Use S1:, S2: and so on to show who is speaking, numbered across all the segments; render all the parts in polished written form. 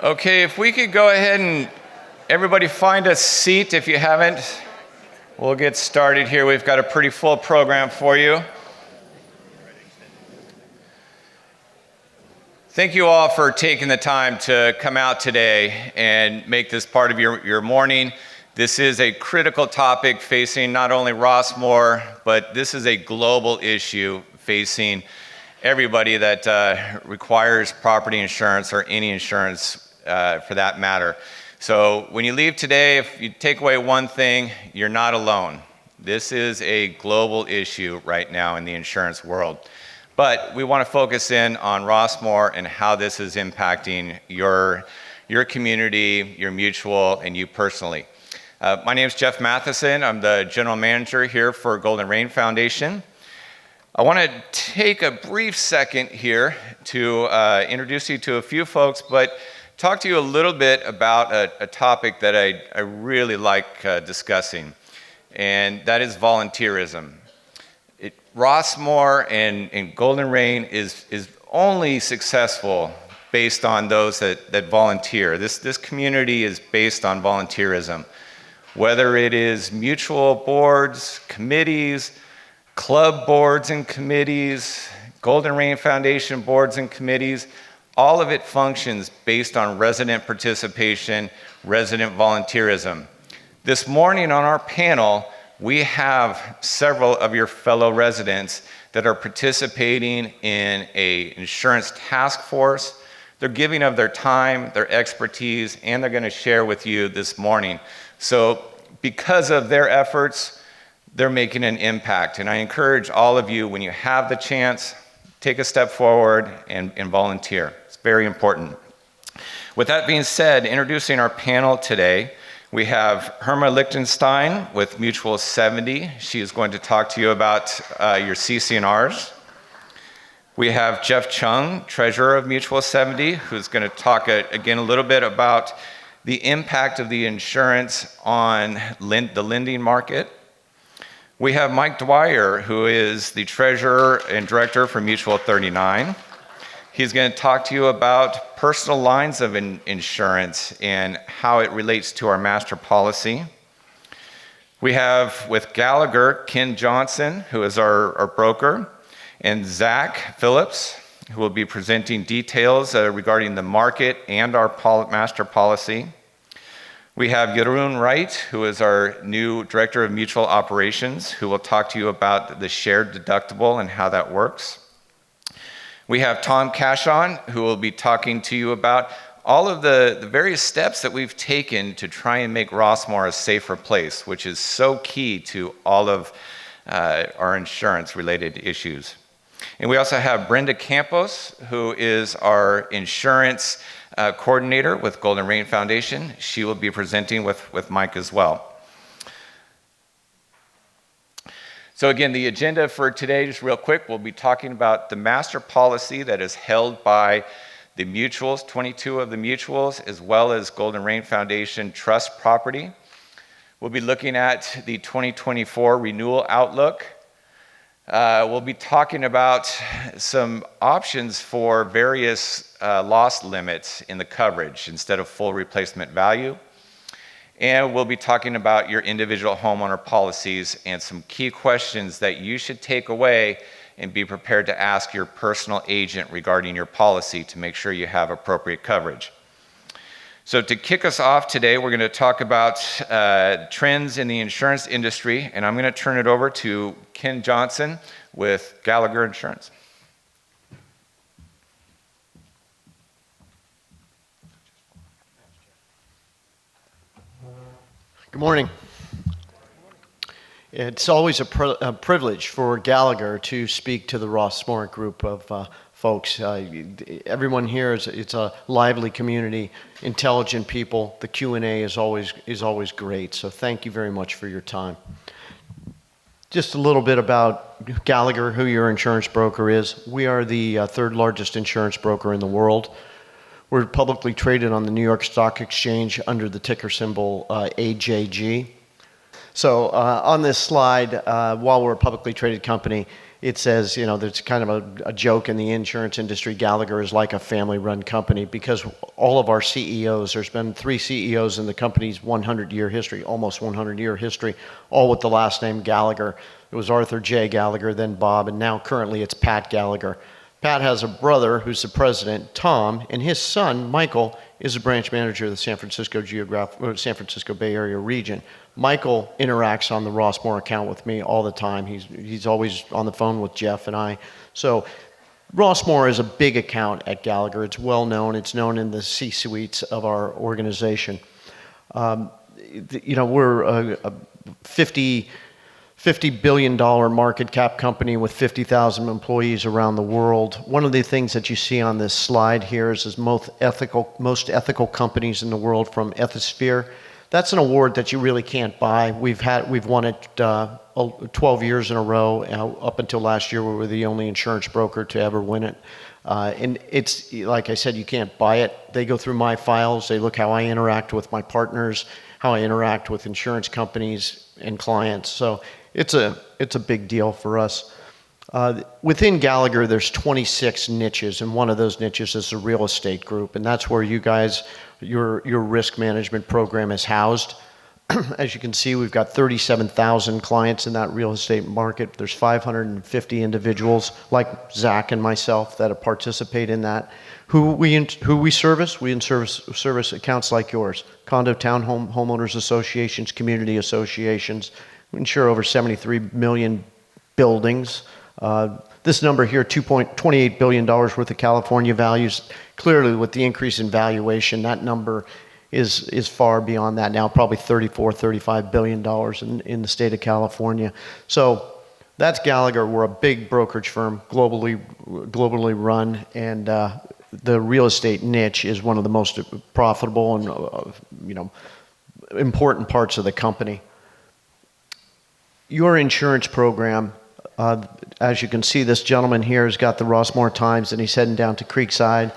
S1: Okay, if we could go ahead and everybody find a seat if you haven't. We'll get started here. We've got a pretty full program for you. Thank you all for taking the time to come out today and make this part of your morning. This is a critical topic facing not only Rossmore, but this is a global issue facing everybody that requires property insurance or any insurance for that matter. So when you leave today, if you take away one thing, you're not alone. This is a global issue right now in the insurance world. But we want to focus in on Rossmore and how this is impacting your community, your mutual, and you personally. My name is Jeff Matheson. I'm the general manager here for Golden Rain Foundation. I want to take a brief second here to introduce you to a few folks, but talk to you a little bit about a topic that I really like discussing, and that is volunteerism. Rossmore and Golden Rain is only successful based on those that volunteer. This community is based on volunteerism. Whether it is mutual boards, committees, club boards and committees, Golden Rain Foundation boards and committees, all of it functions based on resident participation, resident volunteerism. This morning on our panel, we have several of your fellow residents that are participating in an insurance task force. They're giving of their time, their expertise, and they're going to share with you this morning. So because of their efforts, they're making an impact. And I encourage all of you, when you have the chance, take a step forward and volunteer. It's very important. With that being said, introducing our panel today, we have Herma Lichtenstein with Mutual 70. She is going to talk to you about your CC&Rs. We have Jeff Chung, treasurer of Mutual 70, who's going to talk again a little bit about the impact of the insurance on the lending market. We have Mike Dwyer, who is the treasurer and director for Mutual 39. He's going to talk to you about personal lines of insurance and how it relates to our master policy. We have with Gallagher, Ken Johnson, who is our broker, and Zach Phillips, who will be presenting details regarding the market and our master policy. We have Jeroen Wright, who is our new Director of Mutual Operations, who will talk to you about the shared deductible and how that works. We have Tom Cashon, who will be talking to you about all of the various steps that we've taken to try and make Rossmore a safer place, which is so key to all of our insurance-related issues. And we also have Brenda Campos, who is our insurance coordinator with Golden Rain Foundation. She will be presenting with Mike as well. So again, the agenda for today, just real quick, we'll be talking about the master policy that is held by the mutuals, 22 of the mutuals, as well as Golden Rain Foundation Trust Property. We'll be looking at the 2024 renewal outlook. We'll be talking about some options for various loss limits in the coverage instead of full replacement value. And we'll be talking about your individual homeowner policies and some key questions that you should take away and be prepared to ask your personal agent regarding your policy to make sure you have appropriate coverage. So to kick us off today, we're going to talk about trends in the insurance industry, and I'm going to turn it over to Ken Johnson with Gallagher Insurance.
S2: Good morning. It's always a privilege for Gallagher to speak to the Rossmore group of folks. Everyone here it's a lively community, intelligent people. The Q&A is always great. So thank you very much for your time. Just a little bit about Gallagher, who your insurance broker is. We are the third largest insurance broker in the world. We're publicly traded on the New York Stock Exchange under the ticker symbol AJG. So on this slide, while we're a publicly traded company, it says, there's kind of a joke in the insurance industry, Gallagher is like a family-run company because all of our CEOs, there's been 3 CEOs in the company's 100-year history, almost 100-year history, all with the last name Gallagher. It was Arthur J. Gallagher, then Bob, and now currently it's Pat Gallagher. Pat has a brother who's the president, Tom, and his son, Michael, is a branch manager of the San Francisco Bay Area region. Michael interacts on the Rossmore account with me all the time. He's always on the phone with Jeff and I. So Rossmore is a big account at Gallagher. It's well known. It's known in the C-suites of our organization. We're a $50 billion market cap company with 50,000 employees around the world. One of the things that you see on this slide here is most ethical companies in the world from Ethisphere. That's an award that you really can't buy. We've won it 12 years in a row. Up until last year, we were the only insurance broker to ever win it. And it's, like I said, you can't buy it. They go through my files. They look how I interact with my partners, how I interact with insurance companies and clients. So it's a big deal for us. Within Gallagher, there's 26 niches, and one of those niches is the real estate group, and that's where you guys, your risk management program is housed. As you can see, we've got 37,000 clients in that real estate market. There's 550 individuals like Zach and myself that participate in that. Who we service? We service accounts like yours, condo, townhome, homeowners associations, community associations. We insure over 73 million buildings. This number here, $28 billion worth of California values. Clearly, with the increase in valuation, that number is far beyond that now, probably $34, $35 billion in the state of California. So that's Gallagher. We're a big brokerage firm, globally run, and the real estate niche is one of the most profitable and important parts of the company. Your insurance program, as you can see, this gentleman here has got the Rossmore Times, and he's heading down to Creekside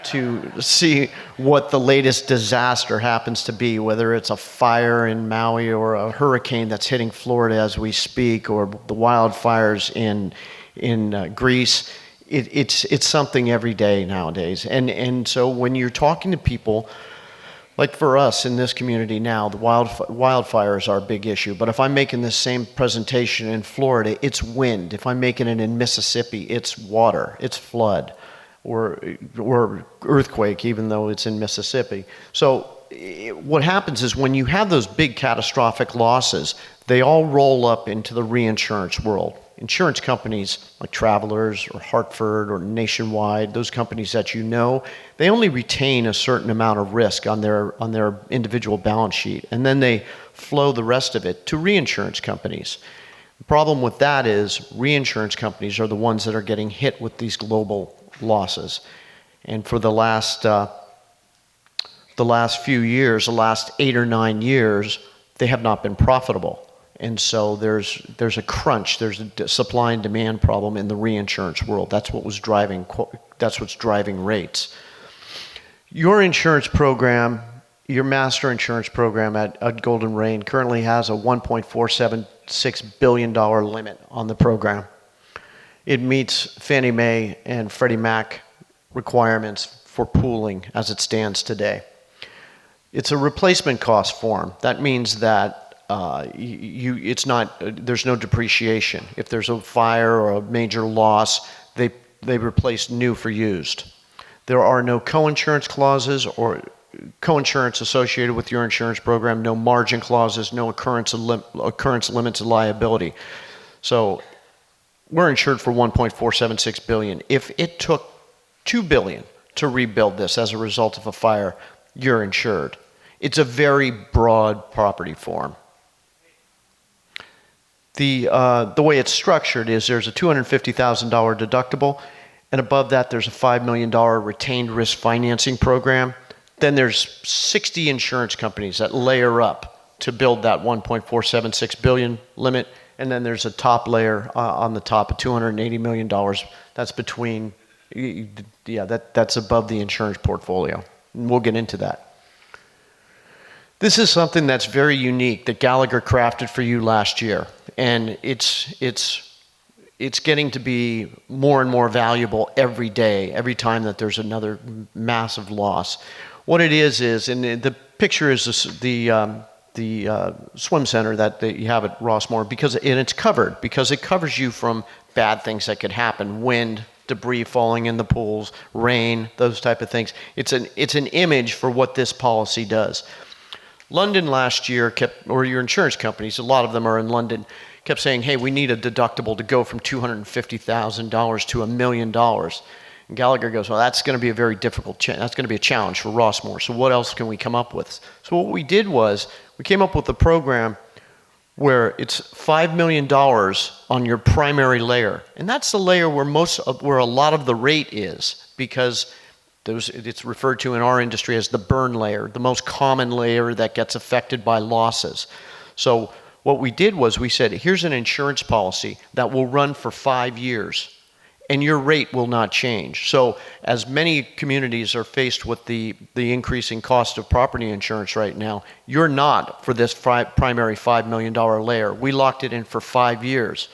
S2: to see what the latest disaster happens to be, whether it's a fire in Maui or a hurricane that's hitting Florida as we speak, or the wildfires in Greece. It's something every day nowadays. And so when you're talking to people, like for us in this community now, the wildfires are a big issue. But if I'm making this same presentation in Florida, it's wind. If I'm making it in Mississippi, it's water, it's flood, or earthquake, even though it's in Mississippi. So what happens is when you have those big catastrophic losses, they all roll up into the reinsurance world. Insurance companies like Travelers or Hartford or Nationwide, those companies that they only retain a certain amount of risk on their individual balance sheet, and then they flow the rest of it to reinsurance companies. The problem with that is reinsurance companies are the ones that are getting hit with these global losses. And for the last few years, the last 8 or 9 years, they have not been profitable. And so there's a crunch, there's a supply and demand problem in the reinsurance world. That's what's driving rates. Your insurance program, your master insurance program at Golden Rain currently has a $1.476 billion limit on the program. It meets Fannie Mae and Freddie Mac requirements for pooling as it stands today. It's a replacement cost form. That means that there's no depreciation. If there's a fire or a major loss, they replace new for used. There are no co-insurance clauses or co-insurance associated with your insurance program, no margin clauses, no occurrence limits of liability. So we're insured for $1.476 billion. If it took $2 billion to rebuild this as a result of a fire, you're insured. It's a very broad property form. The way it's structured is there's a $250,000 deductible, and above that there's a $5 million retained risk financing program. Then there's 60 insurance companies that layer up to build that $1.476 billion limit, and then there's a top layer on the top of $280 million. That's that's above the insurance portfolio. And we'll get into that. This is something that's very unique that Gallagher crafted for you last year, and it's getting to be more and more valuable every day, every time that there's another massive loss. What it is, and the picture is the swim center that you have at Rossmore, and it's covered because it covers you from bad things that could happen: wind, debris falling in the pools, rain, those type of things. It's an image for what this policy does. London last year or your insurance companies, a lot of them are in London, kept saying, hey, we need a deductible to go from $250,000 to $1 million. And Gallagher goes, well, that's going to be a very difficult that's going to be a challenge for Rossmore. So what else can we come up with? So what we did was we came up with a program where it's $5 million on your primary layer. And that's the layer where a lot of the rate is, because it's referred to in our industry as the burn layer, the most common layer that gets affected by losses. So what we did was we said, here's an insurance policy that will run for 5 years, and your rate will not change. So as many communities are faced with the increasing cost of property insurance right now, you're not for this primary $5 million layer. We locked it in for 5 years.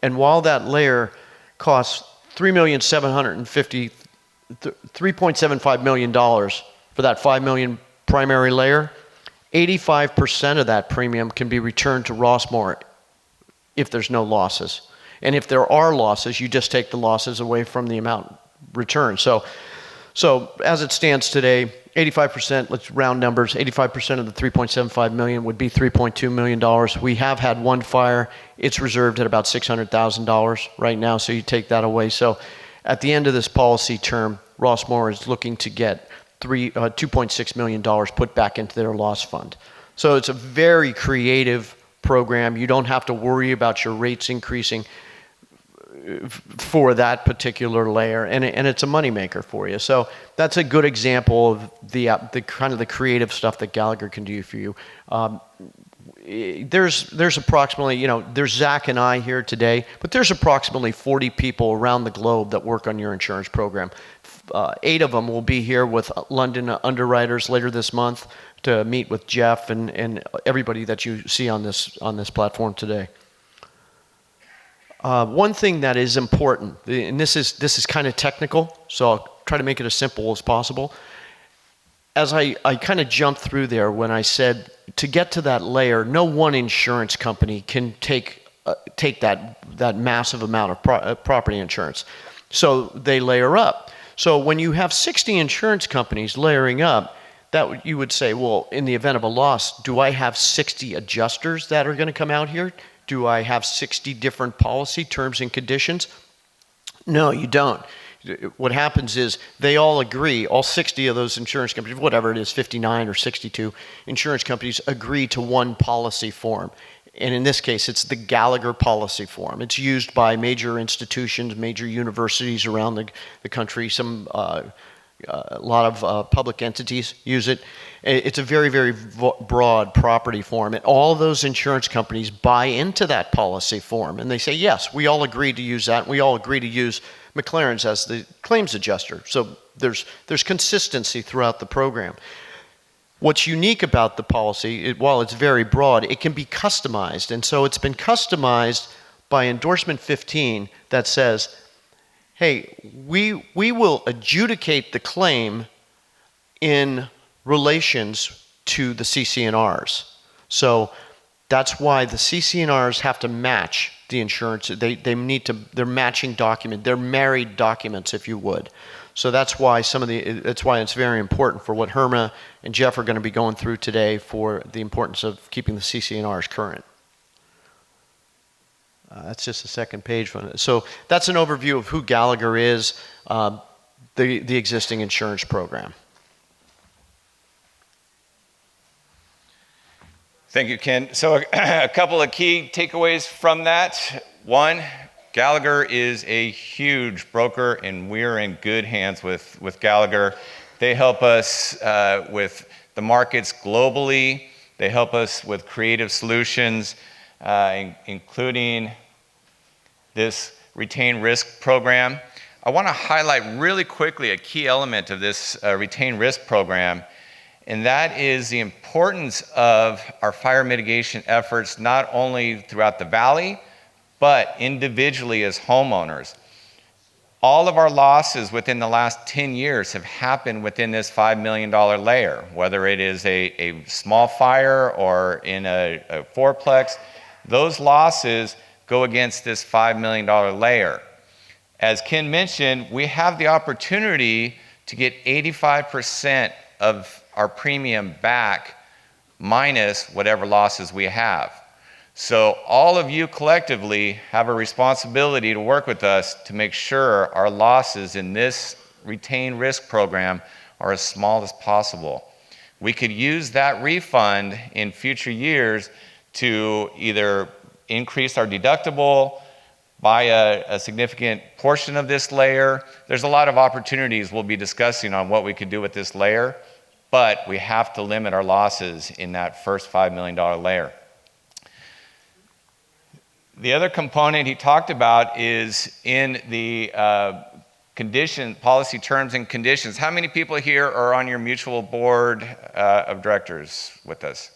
S2: And while that layer costs $3.75 million for that $5 million primary layer, 85% of that premium can be returned to Rossmore if there's no losses. And if there are losses, you just take the losses away from the amount returned. So as it stands today, 85%, let's round numbers, 85% of the $3.75 million would be $3.2 million. We have had one fire. It's reserved at about $600,000 right now, so you take that away. So at the end of this policy term, Rossmore is looking to get $2.6 million put back into their loss fund. So it's a very creative program. You don't have to worry about your rates increasing for that particular layer, and it's a moneymaker for you. So that's a good example of the kind of the creative stuff that Gallagher can do for you. There's approximately, there's Zach and I here today, but there's approximately 40 people around the globe that work on your insurance program. 8 of them will be here with London underwriters later this month to meet with Jeff and everybody that you see on this platform today. One thing that is important, and this is kind of technical, so I'll try to make it as simple as possible. As I kind of jumped through there when I said to get to that layer, no one insurance company can take that massive amount of property insurance. So they layer up. So when you have 60 insurance companies layering up, that you would say, well, in the event of a loss, do I have 60 adjusters that are going to come out here? Do I have 60 different policy terms and conditions? No, you don't. What happens is they all agree, all 60 of those insurance companies, whatever it is, 59 or 62 insurance companies agree to one policy form. And in this case, it's the Gallagher policy form. It's used by major institutions, major universities around the country. A lot of public entities use it. It's a very, very broad property form. And all those insurance companies buy into that policy form. And they say, yes, we all agree to use that. We all agree to use McLaren's as the claims adjuster. So there's consistency throughout the program. What's unique about the policy, while it's very broad, it can be customized. And so it's been customized by endorsement 15 that says, hey, we will adjudicate the claim in relations to the CC&Rs. So that's why the CC&Rs have to match the insurance. They're matching document. They're married documents, if you would. So that's why it's very important for what Herma and Jeff are going to be going through today for the importance of keeping the CC&Rs current. That's just the second page from it. So that's an overview of who Gallagher is, the existing insurance program.
S1: Thank you, Ken. So a couple of key takeaways from that. One, Gallagher is a huge broker, and we're in good hands with Gallagher. They help us with the markets globally. They help us with creative solutions, including this retained risk program. I want to highlight really quickly a key element of this retained risk program, and that is the importance of our fire mitigation efforts, not only throughout the valley, but individually as homeowners. All of our losses within the last 10 years have happened within this $5 million layer, whether it is a small fire or in a fourplex. Those losses go against this $5 million layer. As Ken mentioned, we have the opportunity to get 85% of our premium back minus whatever losses we have. So all of you collectively have a responsibility to work with us to make sure our losses in this retained risk program are as small as possible. We could use that refund in future years to either increase our deductible, buy a significant portion of this layer. There's a lot of opportunities we'll be discussing on what we could do with this layer, but we have to limit our losses in that first $5 million layer. The other component he talked about is in the policy terms and conditions. How many people here are on your mutual board of directors with us?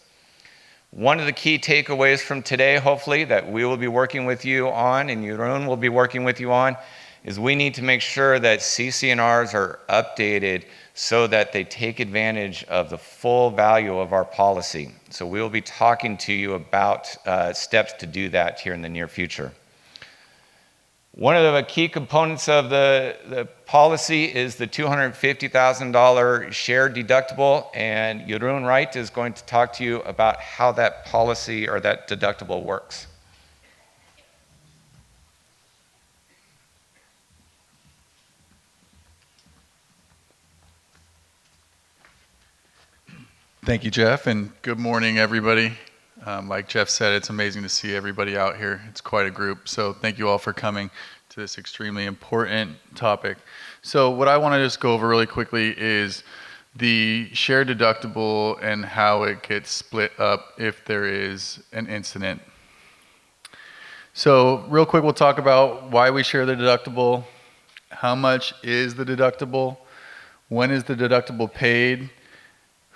S1: One of the key takeaways from today, hopefully, that we will be working with you on, and Jeroen will be working with you on, is we need to make sure that CC&Rs are updated so that they take advantage of the full value of our policy. So we will be talking to you about steps to do that here in the near future. One of the key components of the policy is the $250,000 shared deductible, and Jeroen Wright is going to talk to you about how that policy or that deductible works.
S3: Thank you, Jeff, and good morning, everybody. Like Jeff said, it's amazing to see everybody out here. It's quite a group, so thank you all for coming to this extremely important topic. So what I want to just go over really quickly is the shared deductible and how it gets split up if there is an incident. So real quick, we'll talk about why we share the deductible, how much is the deductible, when is the deductible paid,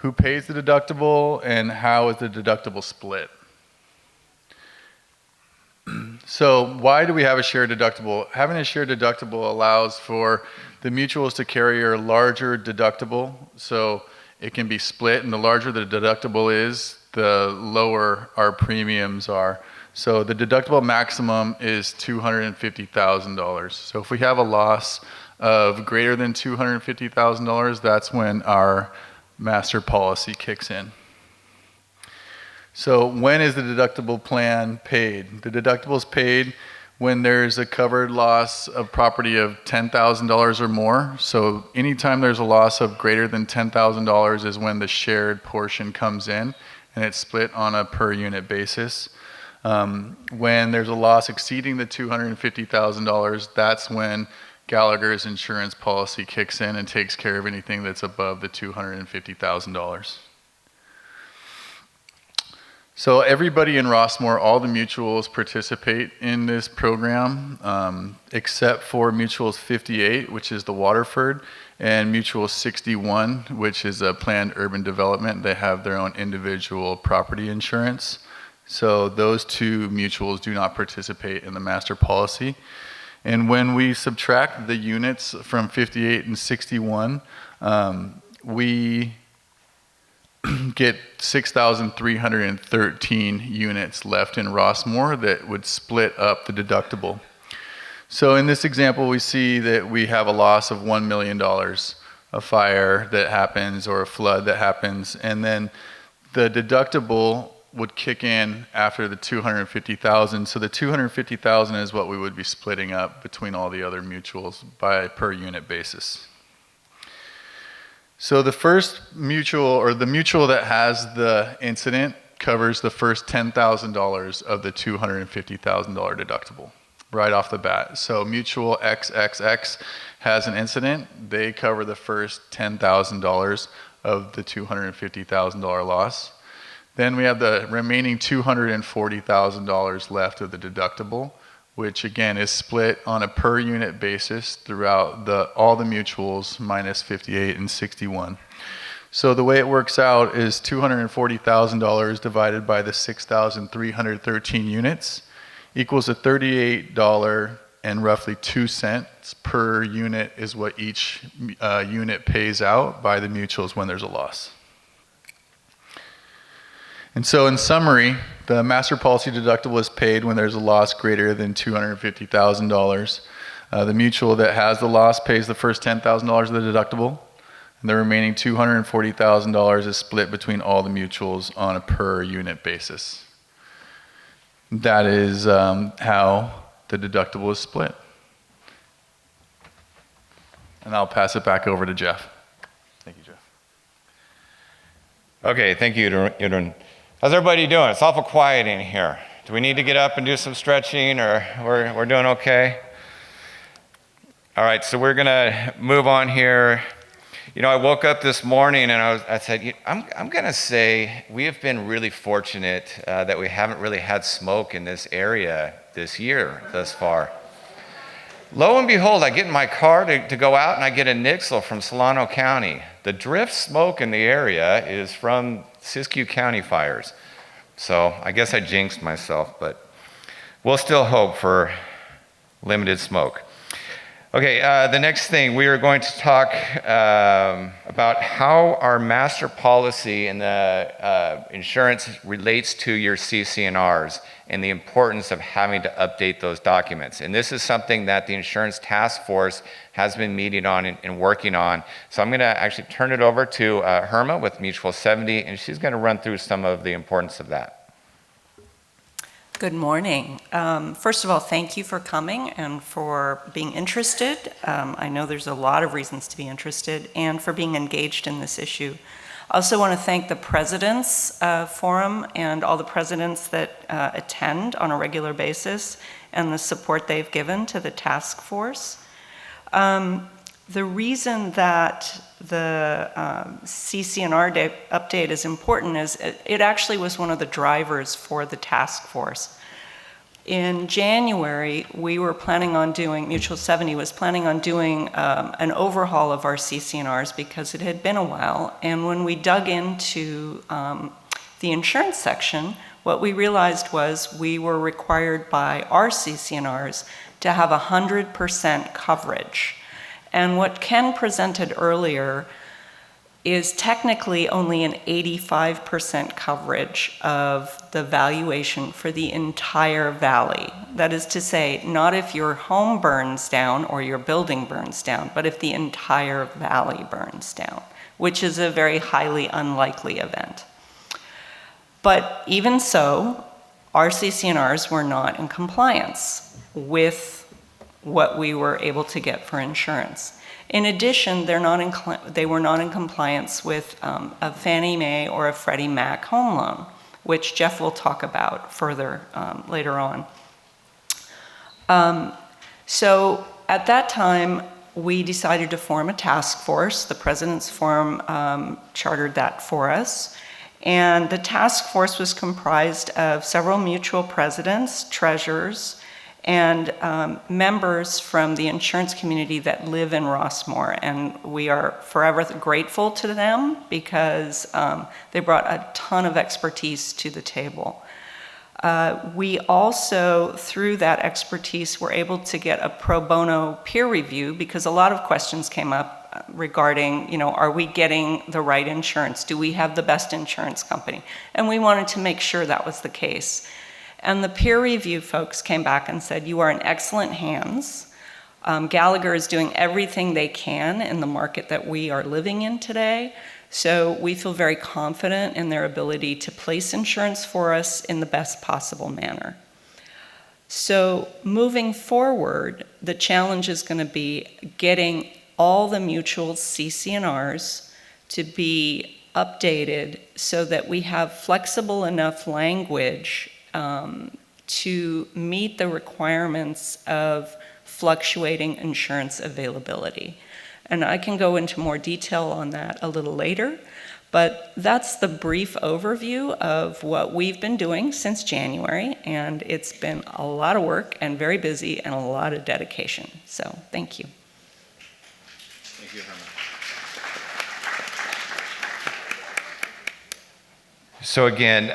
S3: who pays the deductible, and how is the deductible split. So why do we have a shared deductible? Having a shared deductible allows for the mutuals to carry a larger deductible, so it can be split, and the larger the deductible is, the lower our premiums are. So the deductible maximum is $250,000. So if we have a loss of greater than $250,000, that's when our master policy kicks in. So when is the deductible plan paid? The deductible is paid when there's a covered loss of property of $10,000 or more. So anytime there's a loss of greater than $10,000 is when the shared portion comes in, and it's split on a per unit basis. When there's a loss exceeding the $250,000, that's when Gallagher's insurance policy kicks in and takes care of anything that's above the $250,000. So everybody in Rossmore, all the mutuals participate in this program, except for Mutuals 58, which is the Waterford, and Mutual 61, which is a planned urban development. They have their own individual property insurance. So those two mutuals do not participate in the master policy. And when we subtract the units from 58 and 61, we get 6,313 units left in Rossmore that would split up the deductible. So in this example, we see that we have a loss of $1 million, a fire that happens or a flood that happens, and then the deductible would kick in after the $250,000. So the $250,000 is what we would be splitting up between all the other mutuals by per unit basis. So the first mutual, or the mutual that has the incident, covers the first $10,000 of the $250,000 deductible right off the bat. So mutual XXX has an incident, they cover the first $10,000 of the $250,000 loss. Then we have the remaining $240,000 left of the deductible, which again is split on a per unit basis throughout all the mutuals minus 58 and 61. So the way it works out is $240,000 divided by the 6,313 units equals a $38 and roughly 2 cents per unit is what each unit pays out by the mutuals when there's a loss. And so in summary, the master policy deductible is paid when there's a loss greater than $250,000. The mutual that has the loss pays the first $10,000 of the deductible, and the remaining $240,000 is split between all the mutuals on a per unit basis. That is how the deductible is split. And I'll pass it back over to Jeff. Thank you, Jeff.
S1: Okay, thank you, Yudun. How's everybody doing? It's awful quiet in here. Do we need to get up and do some stretching, or we're doing okay? All right, so we're gonna move on here. You know, I woke up this morning and I said, I'm gonna say we have been really fortunate that we haven't really had smoke in this area this year thus far. Lo and behold, I get in my car to go out and I get a nixle from Solano County. The drift smoke in the area is from Siskiyou County fires. So I guess I jinxed myself, but we'll still hope for limited smoke. Okay, the next thing, we are going to talk about how our master policy and the insurance relates to your CC&Rs and the importance of having to update those documents. And this is something that the insurance task force has been meeting on and working on. So I'm gonna actually turn it over to Herma with Mutual 70, and she's gonna run through some of the importance of that.
S4: Good morning. First of all, thank you for coming and for being interested. I know there's a lot of reasons to be interested, and for being engaged in this issue. I also want to thank the President's Forum and all the presidents that attend on a regular basis and the support they've given to the task force. The reason that the CC&R update is important is it actually was one of the drivers for the task force. In January, we were planning on doing, Mutual 70 was planning on doing an overhaul of our CC&Rs because it had been a while. And when we dug into the insurance section, what we realized was we were required by our CC&Rs to have 100% coverage. And what Ken presented earlier is technically only an 85% coverage of the valuation for the entire valley. That is to say, not if your home burns down or your building burns down, but if the entire valley burns down, which is a very highly unlikely event. But even so, our CC&Rs were not in compliance with what we were able to get for insurance. In addition, they were not in compliance with a Fannie Mae or a Freddie Mac home loan, which Jeff will talk about further later on. So at that time, we decided to form a task force. The President's Forum chartered that for us. And the task force was comprised of several mutual presidents, treasurers, and members from the insurance community that live in Rossmore. And we are forever grateful to them because they brought a ton of expertise to the table. We also, through that expertise, were able to get a pro bono peer review because a lot of questions came up regarding, are we getting the right insurance? Do we have the best insurance company? And we wanted to make sure that was the case. And the peer review folks came back and said, you are in excellent hands. Gallagher is doing everything they can in the market that we are living in today. So we feel very confident in their ability to place insurance for us in the best possible manner. So moving forward, the challenge is going to be getting all the mutual CC&Rs to be updated so that we have flexible enough language to meet the requirements of fluctuating insurance availability. And I can go into more detail on that a little later, but that's the brief overview of what we've been doing since January, and it's been a lot of work and very busy and a lot of dedication. So thank you.
S1: Thank you, Herman. So again,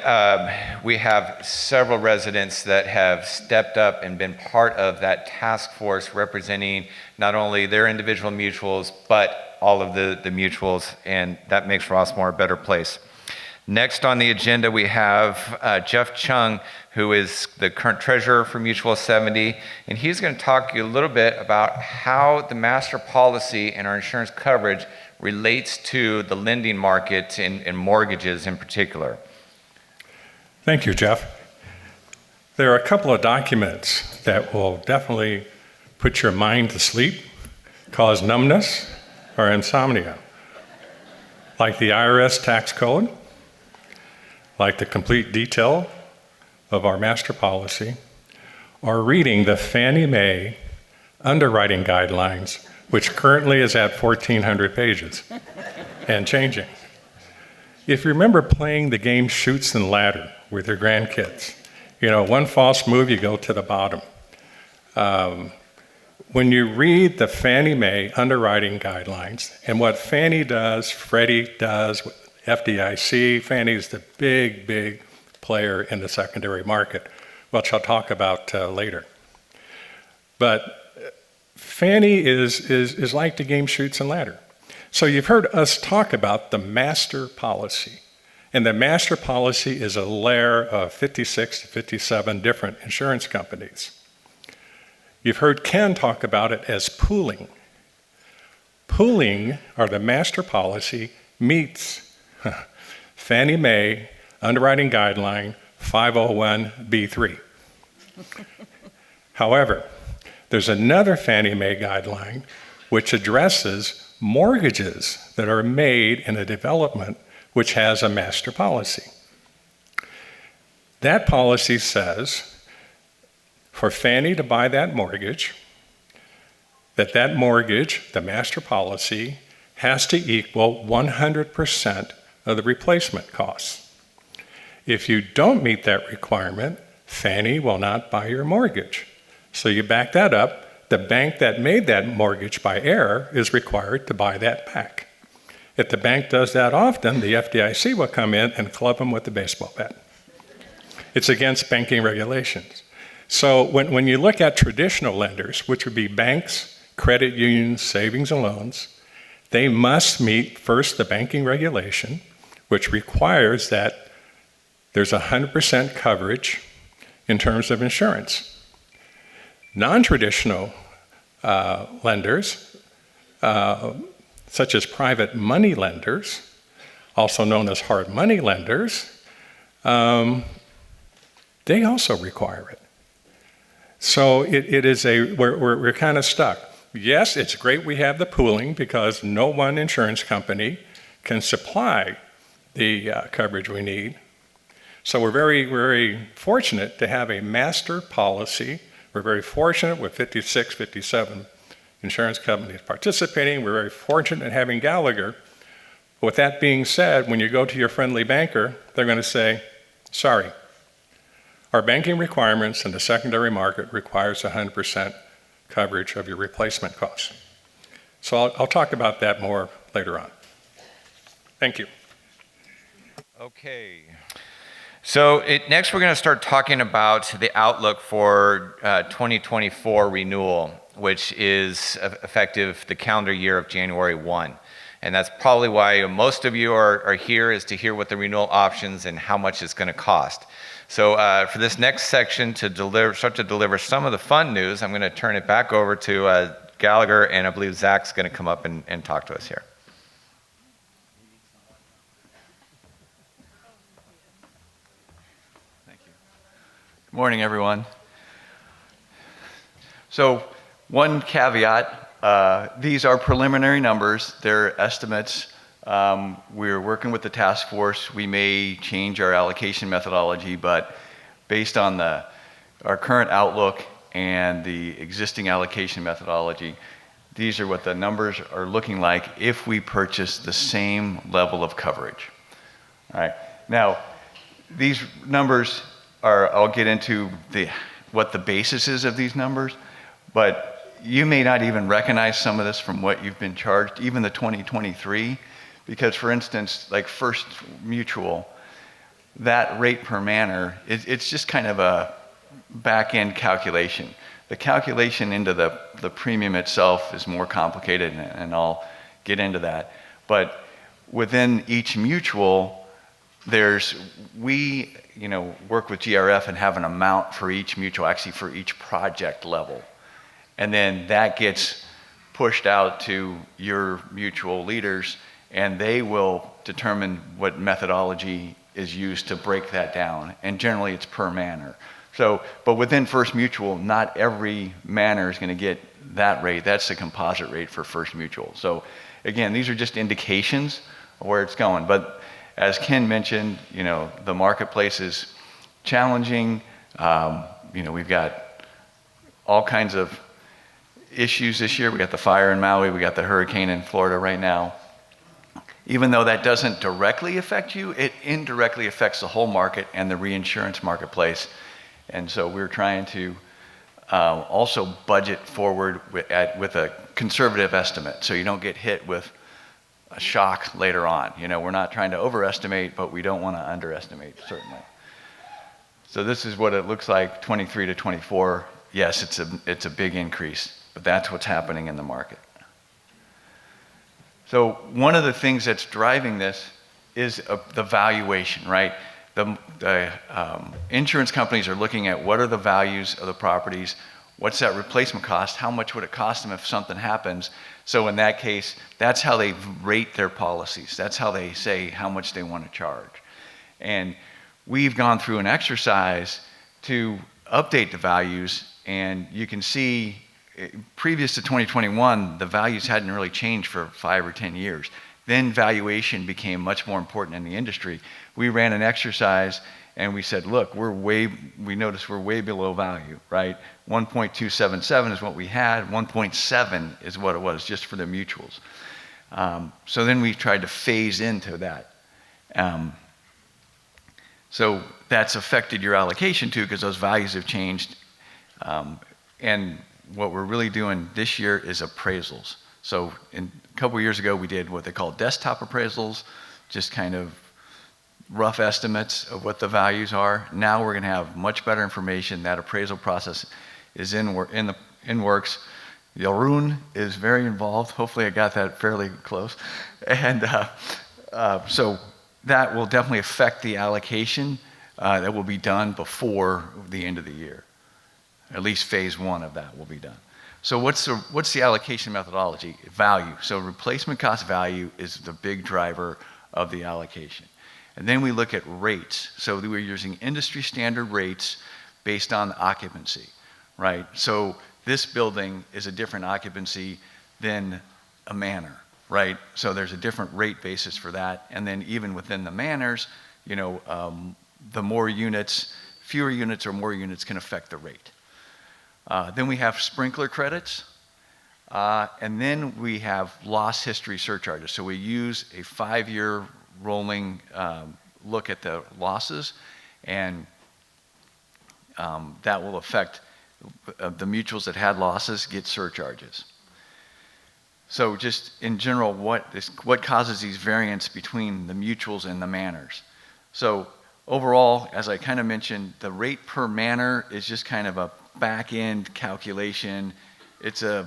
S1: we have several residents that have stepped up and been part of that task force representing not only their individual mutuals, but all of the mutuals, and that makes Rossmore a better place. Next on the agenda, we have Jeff Chung, who is the current treasurer for Mutual 70, and he's going to talk to you a little bit about how the master policy and our insurance coverage relates to the lending market and mortgages in particular.
S5: Thank you, Jeff. There are a couple of documents that will definitely put your mind to sleep, cause numbness or insomnia, like the IRS tax code, like the complete detail of our master policy, or reading the Fannie Mae underwriting guidelines, which currently is at 1,400 pages and changing. If you remember playing the game Chutes and Ladder with your grandkids, one false move, you go to the bottom. When you read the Fannie Mae underwriting guidelines and what Fannie does, Freddie does, FDIC, Fannie's the big player in the secondary market, which I'll talk about later. But Fannie is like the game Chutes and Ladder. So you've heard us talk about the master policy. And the master policy is a layer of 56 to 57 different insurance companies. You've heard Ken talk about it as pooling. Pooling, or the master policy, meets Fannie Mae underwriting guideline 501(b)(3). However, there's another Fannie Mae guideline which addresses mortgages that are made in a development which has a master policy. That policy says for Fannie to buy that mortgage, that mortgage, the master policy, has to equal 100% of the replacement costs. If you don't meet that requirement, Fannie will not buy your mortgage. So you back that up, the bank that made that mortgage by error is required to buy that back. If the bank does that often, the FDIC will come in and club them with a baseball bat. It's against banking regulations. So when you look at traditional lenders, which would be banks, credit unions, savings and loans, they must meet first the banking regulation, which requires that there's 100% coverage in terms of insurance. Non-traditional lenders, such as private money lenders, also known as hard money lenders, they also require it. So it is we're kind of stuck. Yes, it's great we have the pooling because no one insurance company can supply the coverage we need. So we're very, very fortunate to have a master policy. We're very fortunate with 56, 57 insurance companies participating. We're very fortunate in having Gallagher. With that being said, when you go to your friendly banker, they're going to say, sorry, our banking requirements in the secondary market requires 100% coverage of your replacement costs. So I'll talk about that more later on. Thank you.
S1: Okay. So next we're going to start talking about the outlook for 2024 renewal, which is effective the calendar year of January 1. And that's probably why most of you are here, is to hear what the renewal options and how much it's going to cost. So for this next section to start to deliver some of the fun news, I'm going to turn it back over to Gallagher, and I believe Zach's going to come up and talk to us here.
S6: Good morning, everyone. So one caveat, these are preliminary numbers. They're estimates. We're working with the task force. We may change our allocation methodology, but based on our current outlook and the existing allocation methodology, these are what the numbers are looking like if we purchase the same level of coverage. All right. Now, these numbers I'll get into what the basis is of these numbers, but you may not even recognize some of this from what you've been charged, even the 2023, because for instance, like First Mutual, that rate per manor, it's just kind of a back-end calculation. The calculation into the premium itself is more complicated, and I'll get into that. But within each mutual, we work with GRF and have an amount for each mutual, actually for each project level. And then that gets pushed out to your mutual leaders, and they will determine what methodology is used to break that down. And generally it's per manor. So, but within First Mutual, not every manor is going to get that rate. That's the composite rate for First Mutual. So again, these are just indications of where it's going. But as Ken mentioned, the marketplace is challenging. We've got all kinds of issues this year. We got the fire in Maui, we got the hurricane in Florida right now. Even though that doesn't directly affect you, it indirectly affects the whole market and the reinsurance marketplace. And so we're trying to also budget forward with a conservative estimate, so you don't get hit with a shock later on. We're not trying to overestimate, but we don't want to underestimate, certainly. So this is what it looks like, 23 to 24. Yes, it's a big increase, but that's what's happening in the market. So one of the things that's driving this is the valuation, right? The insurance companies are looking at what are the values of the properties, what's that replacement cost, how much would it cost them if something happens. So in that case, that's how they rate their policies. That's how they say how much they want to charge. And we've gone through an exercise to update the values, and you can see previous to 2021, the values hadn't really changed for 5 or 10 years. Then valuation became much more important in the industry. We ran an exercise and we said, look, we noticed we're way below value, right? 1.277 is what we had, 1.7 is what it was just for the mutuals. So then we tried to phase into that. So that's affected your allocation too, because those values have changed. And what we're really doing this year is appraisals. So a couple of years ago, we did what they call desktop appraisals, just kind of rough estimates of what the values are. Now we're going to have much better information. That appraisal process is in works. Yarun is very involved. Hopefully I got that fairly close. And so that will definitely affect the allocation that will be done before the end of the year. At least phase 1 of that will be done. So what's the allocation methodology? Value. So replacement cost value is the big driver of the allocation. And then we look at rates. So we're using industry standard rates based on occupancy, right? So this building is a different occupancy than a manor, right? So there's a different rate basis for that. And then even within the manors, the more units, fewer units or more units can affect the rate. Then we have sprinkler credits, and then we have loss history surcharges. So we use a 5-year rolling look at the losses, and that will affect the mutuals that had losses get surcharges. So just in general, what causes these variants between the mutuals and the manors? So overall, as I kind of mentioned, the rate per manor is just kind of a back-end calculation. It's a,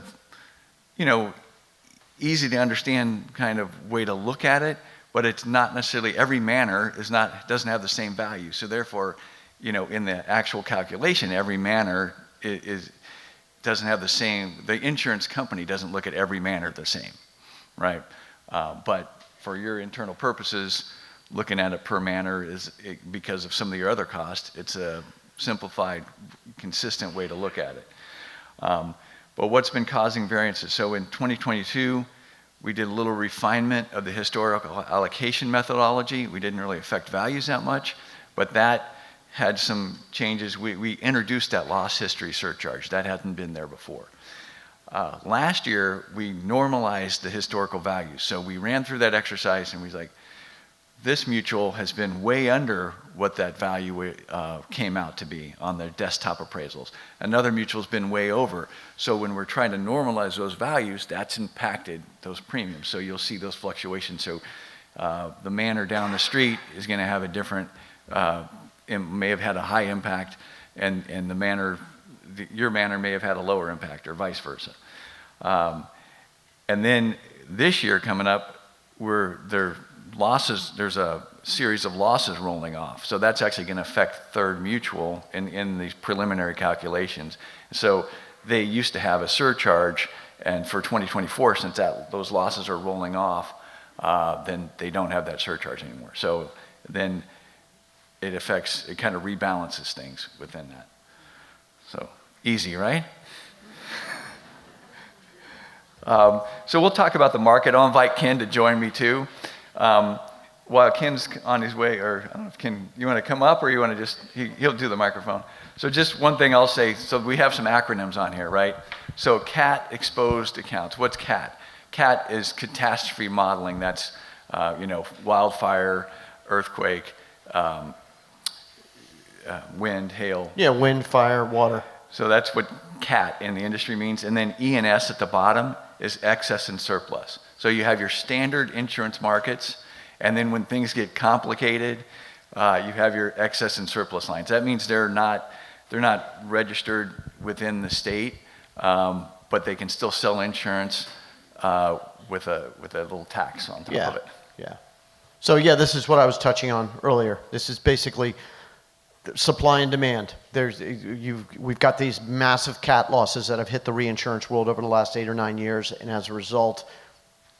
S6: easy to understand kind of way to look at it, but it's not necessarily every manor doesn't have the same value. So therefore, in the actual calculation, every manor doesn't have the same. The insurance company doesn't look at every manor the same, right? But for your internal purposes, looking at it per manor because of some of your other costs, it's a simplified, consistent way to look at it. But what's been causing variances? So in 2022, we did a little refinement of the historical allocation methodology. We didn't really affect values that much, but that had some changes. We introduced that loss history surcharge. That hadn't been there before. Last year, we normalized the historical values. So we ran through that exercise and we was like, this mutual has been way under what that value came out to be on their desktop appraisals. Another mutual's been way over. So when we're trying to normalize those values, that's impacted those premiums. So you'll see those fluctuations. So the manor down the street is going to have a different it may have had a high impact, and your manor may have had a lower impact, or vice versa. And then this year coming up, there's a series of losses rolling off. So that's actually going to affect Third Mutual in these preliminary calculations. So they used to have a surcharge, and for 2024, since those losses are rolling off, then they don't have that surcharge anymore. So then it kind of rebalances things within that. So easy, right? So we'll talk about the market. I'll invite Ken to join me too. While Ken's on his way, or I don't know if Ken, you want to come up, or you want to he'll do the microphone. So just one thing I'll say, so we have some acronyms on here, right? So CAT exposed accounts. What's CAT? CAT is catastrophe modeling. That's, wildfire, earthquake, wind, hail.
S2: Yeah, wind, fire, water.
S6: So that's what CAT in the industry means. And then E&S at the bottom is excess and surplus. So you have your standard insurance markets, and then when things get complicated, you have your excess and surplus lines. That means they're not registered within the state, but they can still sell insurance with a little tax on top of it.
S2: Yeah. So yeah, this is what I was touching on earlier. This is basically supply and demand. We've got these massive cat losses that have hit the reinsurance world over the last 8 or 9 years, and as a result,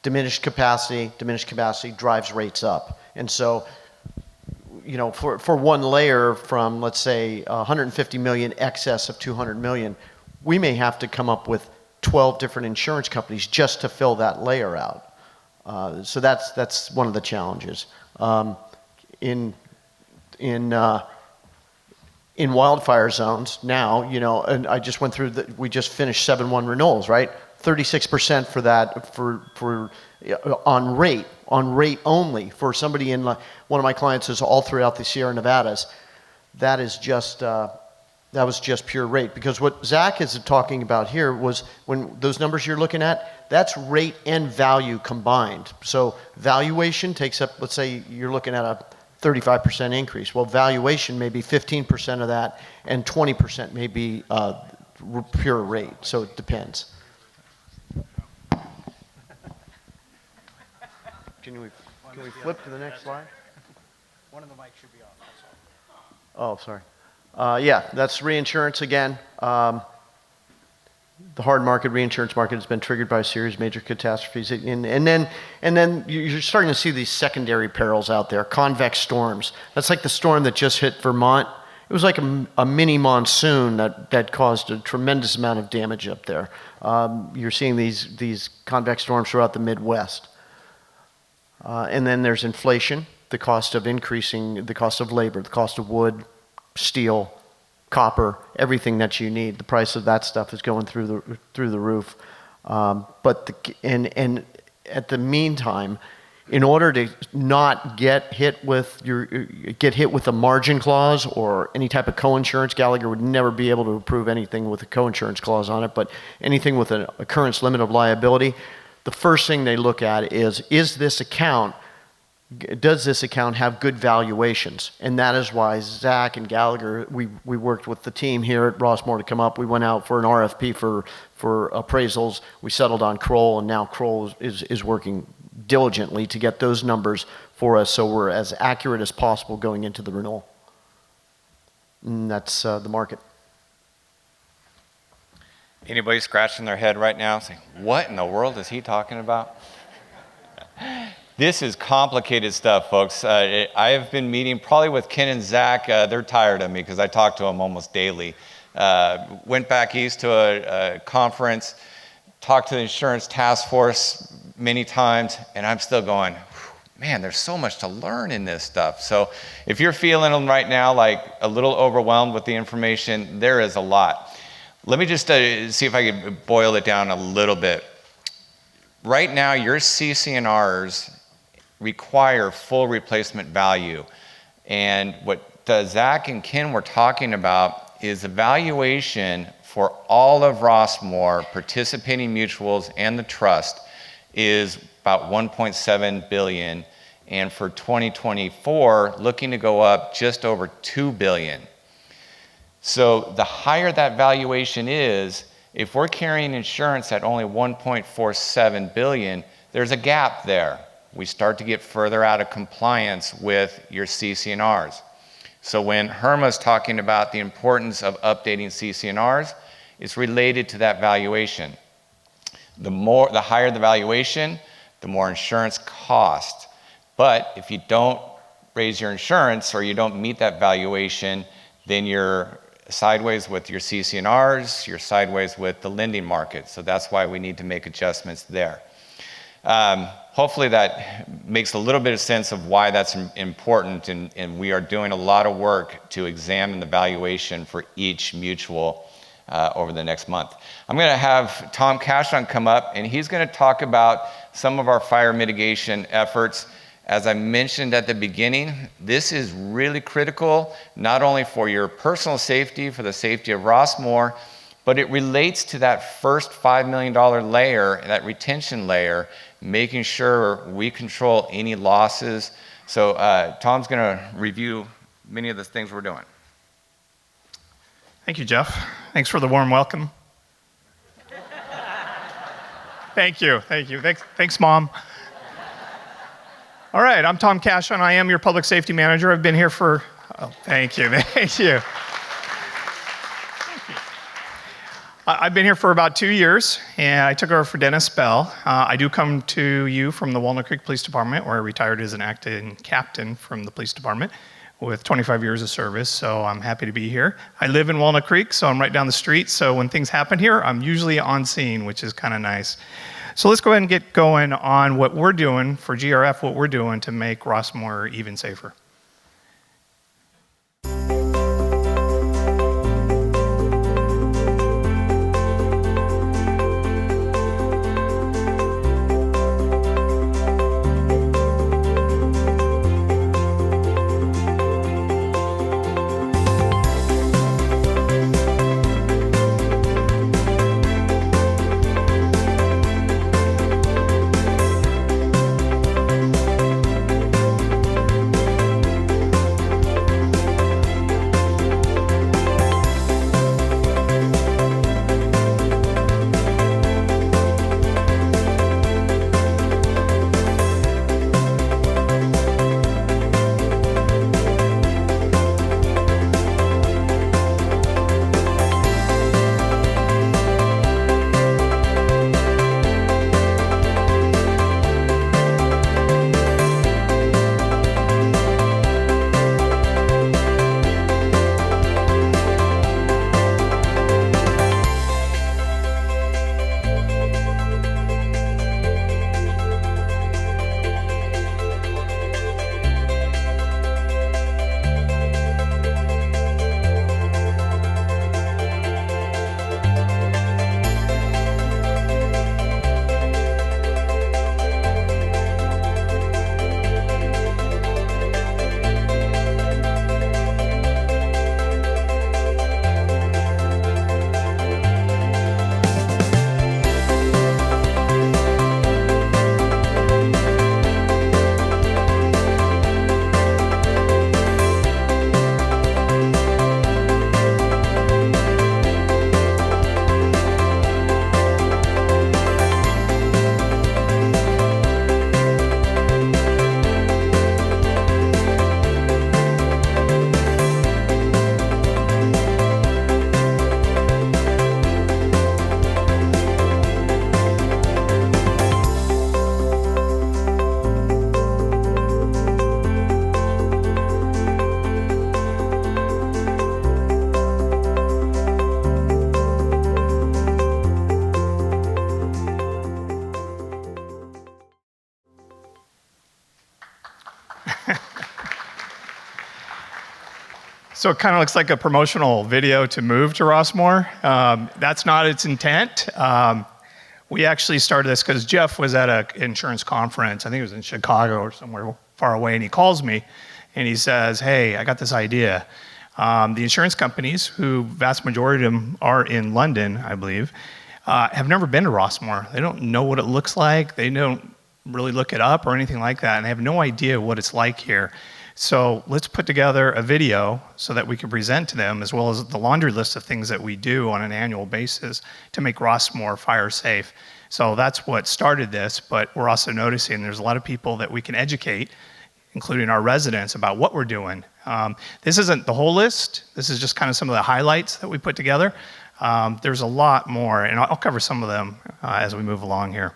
S2: diminished capacity drives rates up. And so, for one layer from, let's say, 150 million excess of 200 million, we may have to come up with 12 different insurance companies just to fill that layer out. So that's one of the challenges. In wildfire zones now, and I just went through we just finished 7/1 renewals, right? 36% for that on rate only for somebody in one of my clients is all throughout the Sierra Nevadas. That is just that was just pure rate, because what Zach is talking about here was, when those numbers you're looking at, that's rate and value combined. So valuation takes up, let's say you're looking at a 35% increase. Well, valuation may be 15% of that, and 20% may be pure rate. So it depends. Can we flip to the next slide?
S7: One of the mics should be off.
S2: Oh, sorry. Yeah, that's reinsurance again. The hard market, reinsurance market, has been triggered by a series of major catastrophes, and then you're starting to see these secondary perils out there. Convex storms. That's like the storm that just hit Vermont. It was like a mini monsoon that caused a tremendous amount of damage up there. You're seeing these convex storms throughout the Midwest. And then there's inflation, the cost of increasing the cost of labor, the cost of wood, steel, copper, everything that you need. The price of that stuff is going through the roof. But at the meantime, in order to not get hit with a margin clause or any type of co-insurance, Gallagher would never be able to approve anything with a co-insurance clause on it, but anything with an occurrence limit of liability, the first thing they look at is this account, does this account have good valuations? And that is why Zach and Gallagher, we worked with the team here at Rossmore to come up. We went out for an RFP for appraisals. We settled on Kroll, and now Kroll is working diligently to get those numbers for us, so we're as accurate as possible going into the renewal. And that's the market.
S1: Anybody scratching their head right now saying, what in the world is he talking about? This is complicated stuff, folks. I have been meeting probably with Ken and Zach. They're tired of me because I talk to them almost daily. Went back east to a conference, talked to the insurance task force many times, and I'm still going, man, there's so much to learn in this stuff. So if you're feeling right now like a little overwhelmed with the information, there is a lot. Let me just see if I can boil it down a little bit. Right now, your CC&Rs require full replacement value. And what Zach and Ken were talking about is evaluation for all of Rossmore, participating mutuals, and the trust is about $1.7 billion and for 2024, looking to go up just over $2 billion. So the higher that valuation is, if we're carrying insurance at only $1.47 billion, there's a gap there. We start to get further out of compliance with your CC&Rs. So when Herma's talking about the importance of updating CC&Rs, it's related to that valuation. The higher the valuation, the more insurance cost. But if you don't raise your insurance or you don't meet that valuation, then you're sideways with your CC&Rs, you're sideways with the lending market. So that's why we need to make adjustments there. Hopefully that makes a little bit of sense of why that's important, and we are doing a lot of work to examine the valuation for each mutual over the next month. I'm going to have Tom Cashon come up, and he's going to talk about some of our fire mitigation efforts. As I mentioned at the beginning, this is really critical, not only for your personal safety, for the safety of Rossmore, but it relates to that first $5 million layer, that retention layer, making sure we control any losses. So Tom's going to review many of the things we're doing.
S8: Thank you, Jeff. Thanks for the warm welcome. Thank you. Thanks, Mom. All right, I'm Tom Cashon. I am your public safety manager. I've been here for, thank you. I've been here for about 2 years, and I took over for Dennis Bell. I do come to you from the Walnut Creek Police Department, where I retired as an acting captain from the police department with 25 years of service, so I'm happy to be here. I live in Walnut Creek, so I'm right down the street, so when things happen here, I'm usually on scene, which is kind of nice. So let's go ahead and get going on what we're doing for GRF, what we're doing to make Rossmore even safer. So it kind of looks like a promotional video to move to Rossmore. That's not its intent. We actually started this because Jeff was at an insurance conference. I think it was in Chicago or somewhere far away, and he calls me and he says, "Hey, I got this idea. The insurance companies, who vast majority of them are in London, I believe, have never been to Rossmore. They don't know what it looks like. They don't really look it up or anything like that, and they have no idea what it's like here. So let's put together a video so that we can present to them, as well as the laundry list of things that we do on an annual basis to make Rossmore fire safe. So that's what started this, but we're also noticing there's a lot of people that we can educate, including our residents, about what we're doing. This isn't the whole list. This is just kind of some of the highlights that we put together. There's a lot more, and I'll cover some of them as we move along here.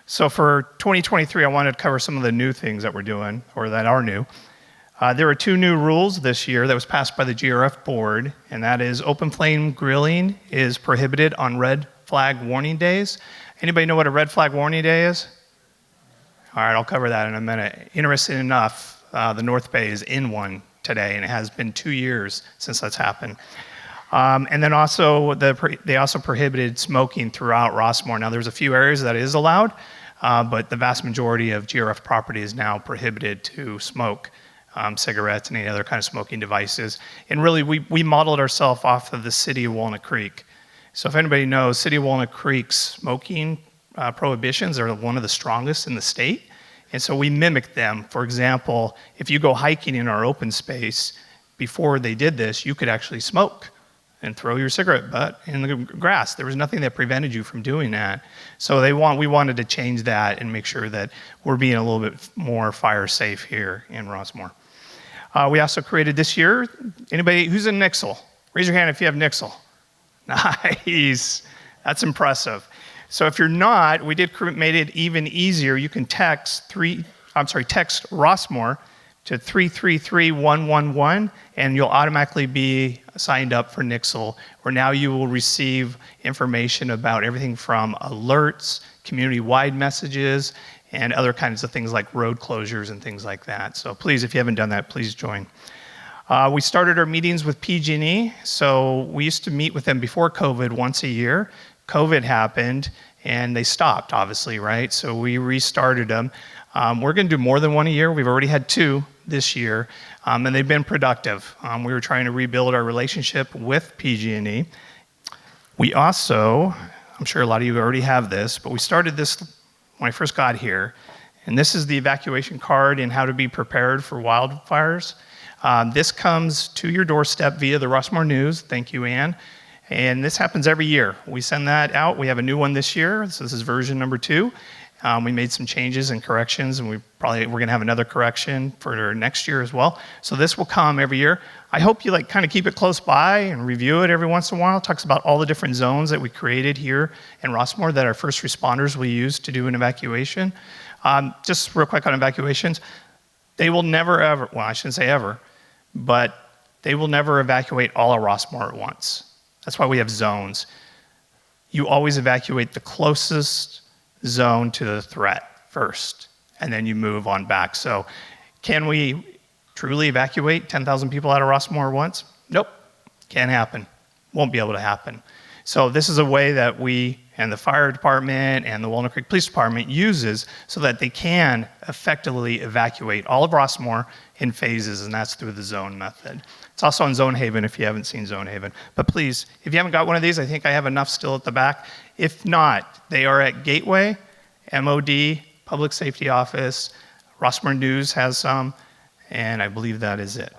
S8: So for 2023, I wanted to cover some of the new things that we're doing, or that are new. There are 2 new rules this year that was passed by the GRF board, and that is open flame grilling is prohibited on red flag warning days. Anybody know what a red flag warning day is? All right, I'll cover that in a minute. Interesting enough, the North Bay is in one today, and it has been 2 years since that's happened. And then also, they also prohibited smoking throughout Rossmore. Now, there's a few areas that is allowed, but the vast majority of GRF property is now prohibited to smoke cigarettes and any other kind of smoking devices. And really, we modeled ourselves off of the city of Walnut Creek. So if anybody knows, City of Walnut Creek's smoking prohibitions are one of the strongest in the state. And so we mimicked them. For example, if you go hiking in our open space, before they did this, you could actually smoke and throw your cigarette butt in the grass. There was nothing that prevented you from doing that. So we wanted to change that and make sure that we're being a little bit more fire safe here in Rossmore. We also created this year, anybody who's in Nixle? Raise your hand if you have Nixle. Nice, that's impressive. So if you're not, we made it even easier. You can text Rossmore to 333-111, and you'll automatically be signed up for Nixle, where now you will receive information about everything from alerts, community-wide messages, and other kinds of things like road closures and things like that. So please, if you haven't done that, please join. We started our meetings with PG&E. So we used to meet with them before COVID once a year. COVID happened, and they stopped, obviously, right? So we restarted them. We're going to do more than one a year. We've already had 2 this year, and they've been productive. We were trying to rebuild our relationship with PG&E. We also, I'm sure a lot of you already have this, but we started this when I first got here, and this is the evacuation card and how to be prepared for wildfires. This comes to your doorstep via the Rossmore News. Thank you, Ann. And this happens every year. We send that out. We have a new one this year. So this is version number 2. We made some changes and corrections, and we're going to have another correction for next year as well. So this will come every year. I hope you kind of keep it close by and review it every once in a while. It talks about all the different zones that we created here in Rossmore that our first responders will use to do an evacuation. Just real quick on evacuations, they will never ever, well, I shouldn't say ever, but they will never evacuate all of Rossmore at once. That's why we have zones. You always evacuate the closest zone to the threat first, and then you move on back. So can we truly evacuate 10,000 people out of Rossmore at once? Nope, can't happen. Won't be able to happen. So this is a way that we and the fire department and the Walnut Creek Police Department uses so that they can effectively evacuate all of Rossmore in phases, and that's through the zone method. It's also on Zone Haven if you haven't seen Zone Haven. But please, if you haven't got one of these, I think I have enough still at the back. If not, they are at Gateway, MOD, Public Safety Office, Rossmore News has some, and I believe that is it.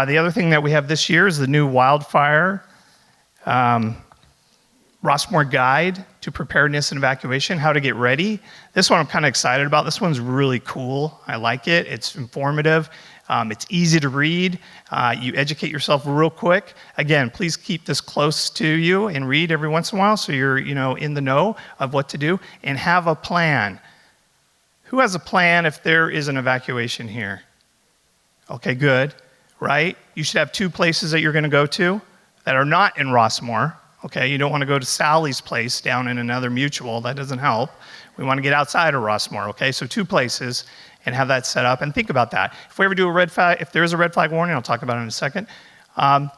S8: The other thing that we have this year is the new wildfire Rossmore Guide to Preparedness and Evacuation, how to get ready. This one I'm kind of excited about. This one's really cool. I like it. It's informative. It's easy to read. You educate yourself real quick. Again, please keep this close to you and read every once in a while so you're in the know of what to do, and have a plan. Who has a plan if there is an evacuation here? Okay, good. Right? You should have 2 places that you're going to go to that are not in Rossmore. Okay, you don't want to go to Sally's place down in another mutual. That doesn't help. We want to get outside of Rossmore. Okay, so 2 places and have that set up. And think about that. If we ever do a red flag, if there is a red flag warning, I'll talk about it in a second.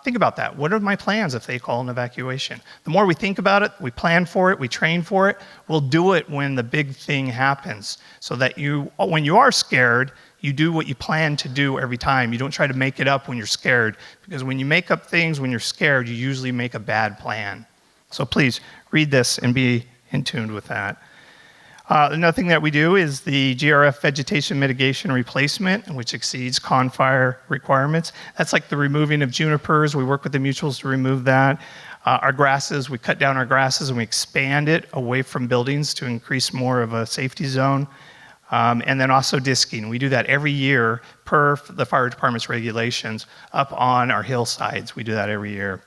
S8: Think about that. What are my plans if they call an evacuation? The more we think about it, we plan for it, we train for it, we'll do it when the big thing happens. So that when you are scared, you do what you plan to do every time. You don't try to make it up when you're scared, because when you make up things when you're scared, you usually make a bad plan. So please read this and be in tune with that. Another thing that we do is the GRF vegetation mitigation replacement, which exceeds CON-FIRE requirements. That's like the removing of junipers. We work with the mutuals to remove that. Our grasses, we cut down our grasses and we expand it away from buildings to increase more of a safety zone. And then also disking. We do that every year per the fire department's regulations up on our hillsides. We do that every year.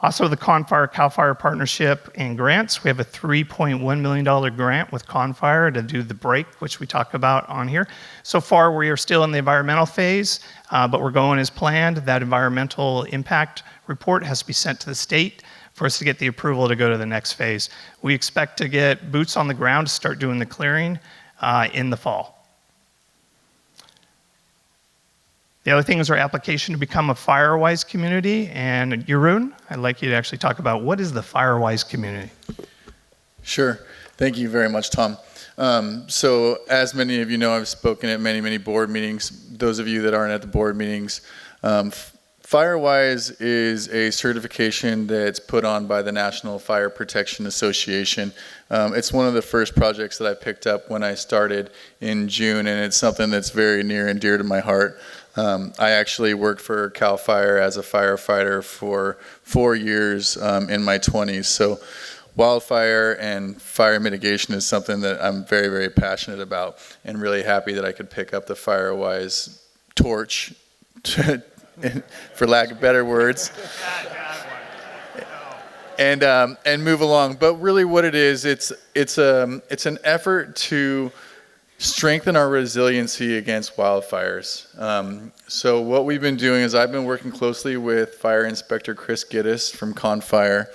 S8: Also, the CON-FIRE, CAL FIRE partnership and grants. We have a $3.1 million grant with CON-FIRE to do the break, which we talk about on here. So far, we are still in the environmental phase, but we're going as planned. That environmental impact report has to be sent to the state for us to get the approval to go to the next phase. We expect to get boots on the ground to start doing the clearing in the fall. The other thing is our application to become a FireWise community. And Jeroen, I'd like you to actually talk about what is the FireWise community.
S3: Sure. Thank you very much, Tom. So as many of you know, I've spoken at many board meetings. Those of you that aren't at the board meetings, FireWise is a certification that's put on by the National Fire Protection Association. It's one of the first projects that I picked up when I started in June, and it's something that's very near and dear to my heart. I actually worked for CAL FIRE as a firefighter for 4 years in my 20s. So wildfire and fire mitigation is something that I'm very passionate about, and really happy that I could pick up the FireWise torch, for lack of better words, and move along. But really what it is, it's an effort to strengthen our resiliency against wildfires. So what we've been doing is I've been working closely with Fire Inspector Chris Giddis from CON-FIRE.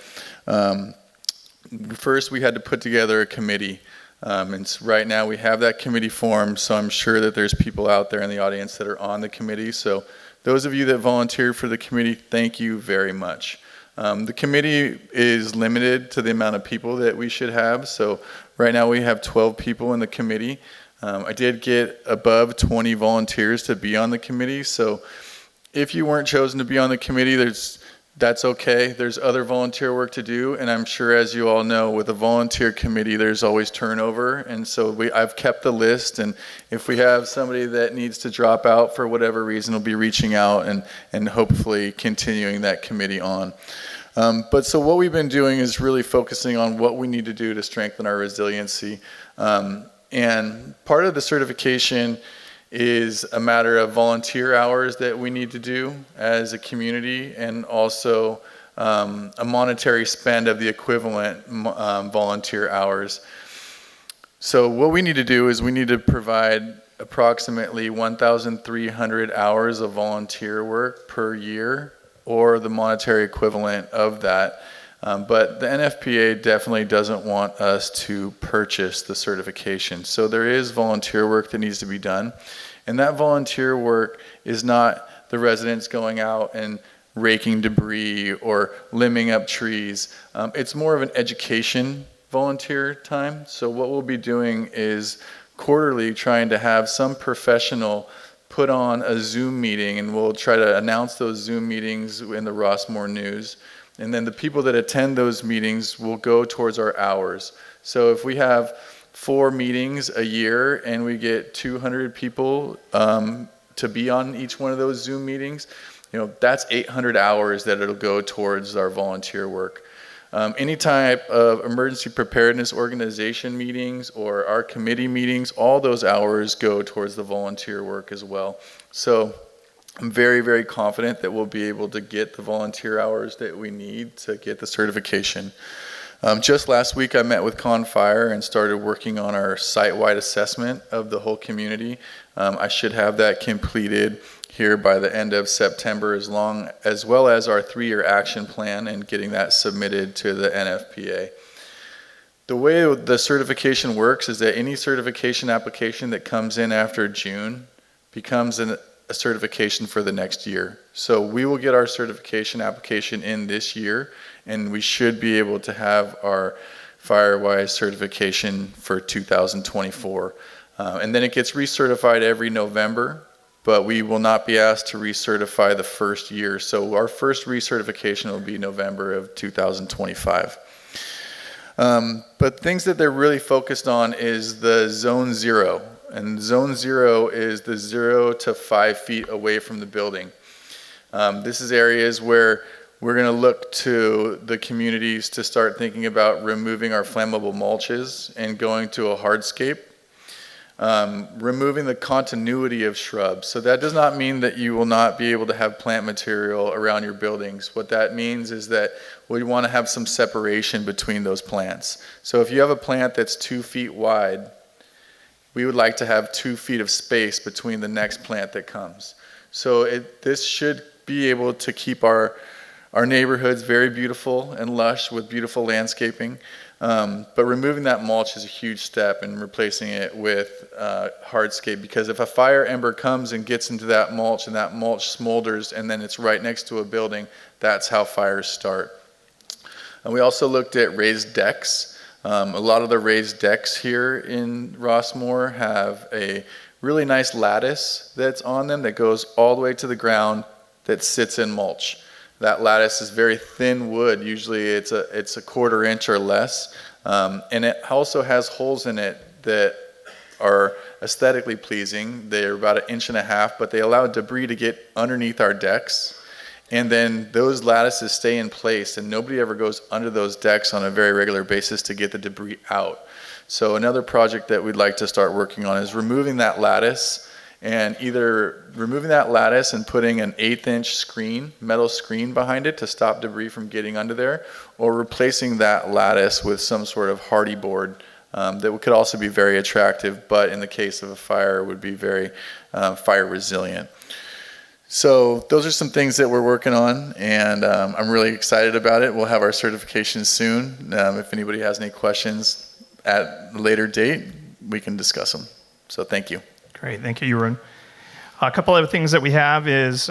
S3: First, we had to put together a committee. And right now we have that committee formed, so I'm sure that there's people out there in the audience that are on the committee. So those of you that volunteered for the committee, thank you very much. The committee is limited to the amount of people that we should have. So right now we have 12 people in the committee. I did get above 20 volunteers to be on the committee. So if you weren't chosen to be on the committee, that's okay. There's other volunteer work to do. And I'm sure, as you all know, with a volunteer committee, there's always turnover. And so I've kept the list. And if we have somebody that needs to drop out for whatever reason, we'll be reaching out and hopefully continuing that committee on. But so what we've been doing is really focusing on what we need to do to strengthen our resiliency. And part of the certification is a matter of volunteer hours that we need to do as a community, and also a monetary spend of the equivalent volunteer hours. So what we need to do is we need to provide approximately 1,300 hours of volunteer work per year, or the monetary equivalent of that. But the NFPA definitely doesn't want us to purchase the certification. So there is volunteer work that needs to be done. And that volunteer work is not the residents going out and raking debris or limbing up trees. It's more of an education volunteer time. So what we'll be doing is quarterly trying to have some professional put on a Zoom meeting, and we'll try to announce those Zoom meetings in the Rossmore News. And then the people that attend those meetings will go towards our hours. So if we have 4 meetings a year and we get 200 people to be on each one of those Zoom meetings, that's 800 hours that it'll go towards our volunteer work. Any type of emergency preparedness organization meetings or our committee meetings, all those hours go towards the volunteer work as well. So I'm very confident that we'll be able to get the volunteer hours that we need to get the certification. Just last week I met with CON-FIRE and started working on our site-wide assessment of the whole community. I should have that completed here by the end of September, as well as our 3-year action plan, and getting that submitted to the NFPA. The way the certification works is that any certification application that comes in after June becomes a certification for the next year. So we will get our certification application in this year, and we should be able to have our FireWise certification for 2024. And then it gets recertified every November. but we will not be asked to recertify the first year. So our first recertification will be November of 2025. But things that they're really focused on is the zone 0. And zone 0 is the 0 to 5 feet away from the building. This is areas where we're going to look to the communities to start thinking about removing our flammable mulches and going to a hardscape. Removing the continuity of shrubs. So that does not mean that you will not be able to have plant material around your buildings. What that means is that we want to have some separation between those plants. So if you have a plant that's 2 feet wide, we would like to have 2 feet of space between the next plant that comes. So this should be able to keep our neighborhoods very beautiful and lush with beautiful landscaping. But removing that mulch is a huge step in replacing it with hardscape, because if a fire ember comes and gets into that mulch and that mulch smolders and then it's right next to a building, that's how fires start. And we also looked at raised decks. A lot of the raised decks here in Rossmore have a really nice lattice that's on them that goes all the way to the ground that sits in mulch. That lattice is very thin wood. Usually it's a quarter inch or less. And it also has holes in it that are aesthetically pleasing. They're about 1.5 inches, but they allow debris to get underneath our decks. And then those lattices stay in place, and nobody ever goes under those decks on a very regular basis to get the debris out. So another project that we'd like to start working on is removing that lattice, and either removing that lattice and putting an 1/8-inch screen, metal screen behind it to stop debris from getting under there, or replacing that lattice with some sort of hardy board that could also be very attractive, but in the case of a fire would be very fire resilient. So those are some things that we're working on, and I'm really excited about it. We'll have our certification soon. If anybody has any questions at a later date, we can discuss them. So thank you.
S8: Great, thank you, Jeroen. A couple of things that we have is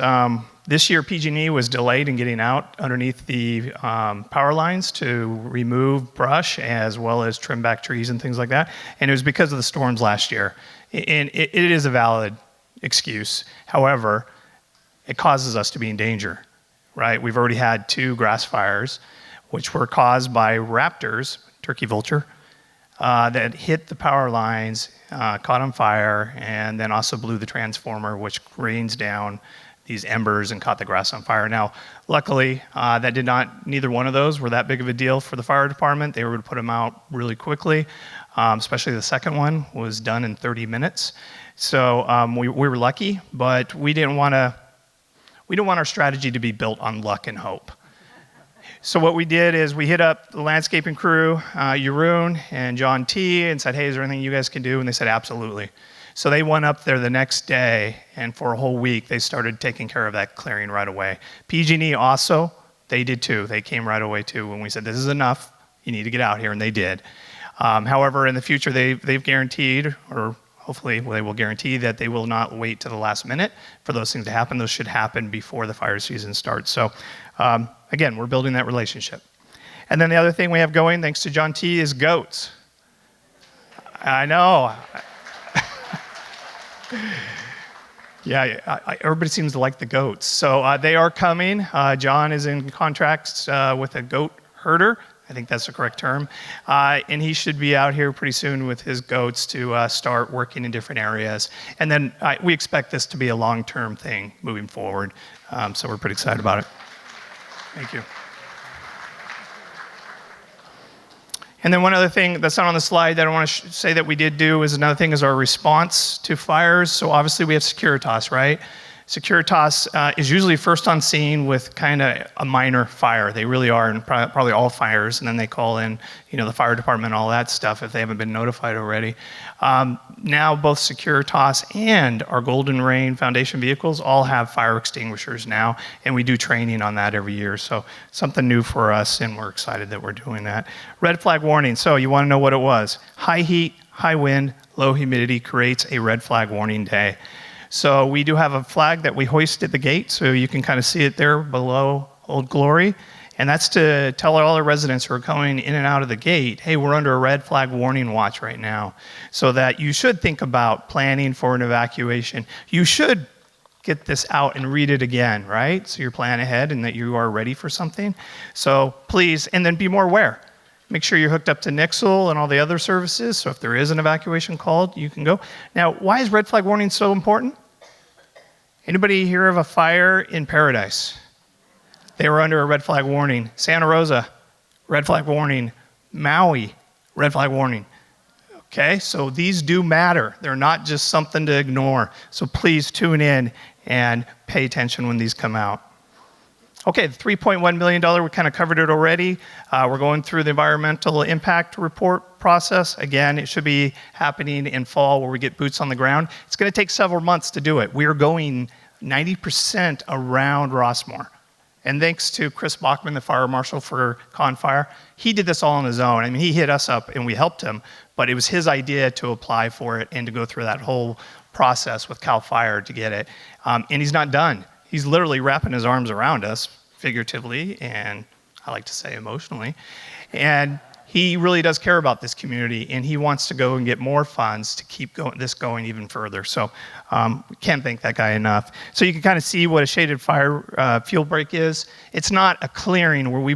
S8: this year PG&E was delayed in getting out underneath the power lines to remove brush as well as trim back trees and things like that. And it was because of the storms last year. And it is a valid excuse. However, it causes us to be in danger, right? We've already had 2 grass fires, which were caused by raptors, turkey vulture, that hit the power lines, caught on fire, and then also blew the transformer, which rains down these embers and caught the grass on fire. Now, luckily, neither one of those were that big of a deal for the fire department. They were able to put them out really quickly, especially the second one was done in 30 minutes. So we were lucky, but we don't want our strategy to be built on luck and hope. So what we did is we hit up the landscaping crew, Jeroen and John T., and said, hey, is there anything you guys can do? And they said, absolutely. So they went up there the next day, and for a whole week, they started taking care of that clearing right away. PG&E also, they did too. They came right away too when we said, this is enough. You need to get out here, and they did. However, in the future, they've guaranteed, or hopefully they will guarantee that they will not wait to the last minute for those things to happen. Those should happen before the fire season starts. So again, we're building that relationship. And then the other thing we have going, thanks to John T., is goats. I know. Yeah, everybody seems to like the goats. So they are coming. John is in contracts with a goat herder. I think that's the correct term. And he should be out here pretty soon with his goats to start working in different areas. And then we expect this to be a long-term thing moving forward. So we're pretty excited about it. Thank you. And then one other thing that's not on the slide that I want to say that we did do is another thing is our response to fires. So obviously we have Securitas, right? Securitas is usually first on scene with kind of a minor fire. They really are, and probably all fires, and then they call in, the fire department, all that stuff if they haven't been notified already. Now both Securitas and our Golden Rain Foundation vehicles all have fire extinguishers now, and we do training on that every year. So something new for us, and we're excited that we're doing that. Red flag warning. So you want to know what it was? High heat, high wind, low humidity creates a red flag warning day. So we do have a flag that we hoist at the gate, so you can kind of see it there below Old Glory. And that's to tell all the residents who are coming in and out of the gate, hey, we're under a red flag warning watch right now. So that you should think about planning for an evacuation. You should get this out and read it again, right? So you're planning ahead and that you are ready for something. So please, and then be more aware. Make sure you're hooked up to Nixle and all the other services, so if there is an evacuation called, you can go. Now, why is red flag warning so important? Anybody hear of a fire in Paradise? They were under a red flag warning. Santa Rosa, red flag warning. Maui, red flag warning. Okay, so these do matter. They're not just something to ignore. So please tune in and pay attention when these come out. Okay, the $3.1 million, we kind of covered it already. We're going through the environmental impact report process. Again, it should be happening in fall where we get boots on the ground. It's going to take several months to do it. We are going 90% around Rossmore. And thanks to Chris Bachman, the fire marshal for Con Fire, he did this all on his own. I mean, he hit us up and we helped him, but it was his idea to apply for it and to go through that whole process with CAL FIRE to get it. And he's not done. He's literally wrapping his arms around us, figuratively, and I like to say emotionally. And he really does care about this community, and he wants to go and get more funds to keep this going even further. So we can't thank that guy enough. So you can kind of see what a shaded fire fuel break is. It's not a clearing where we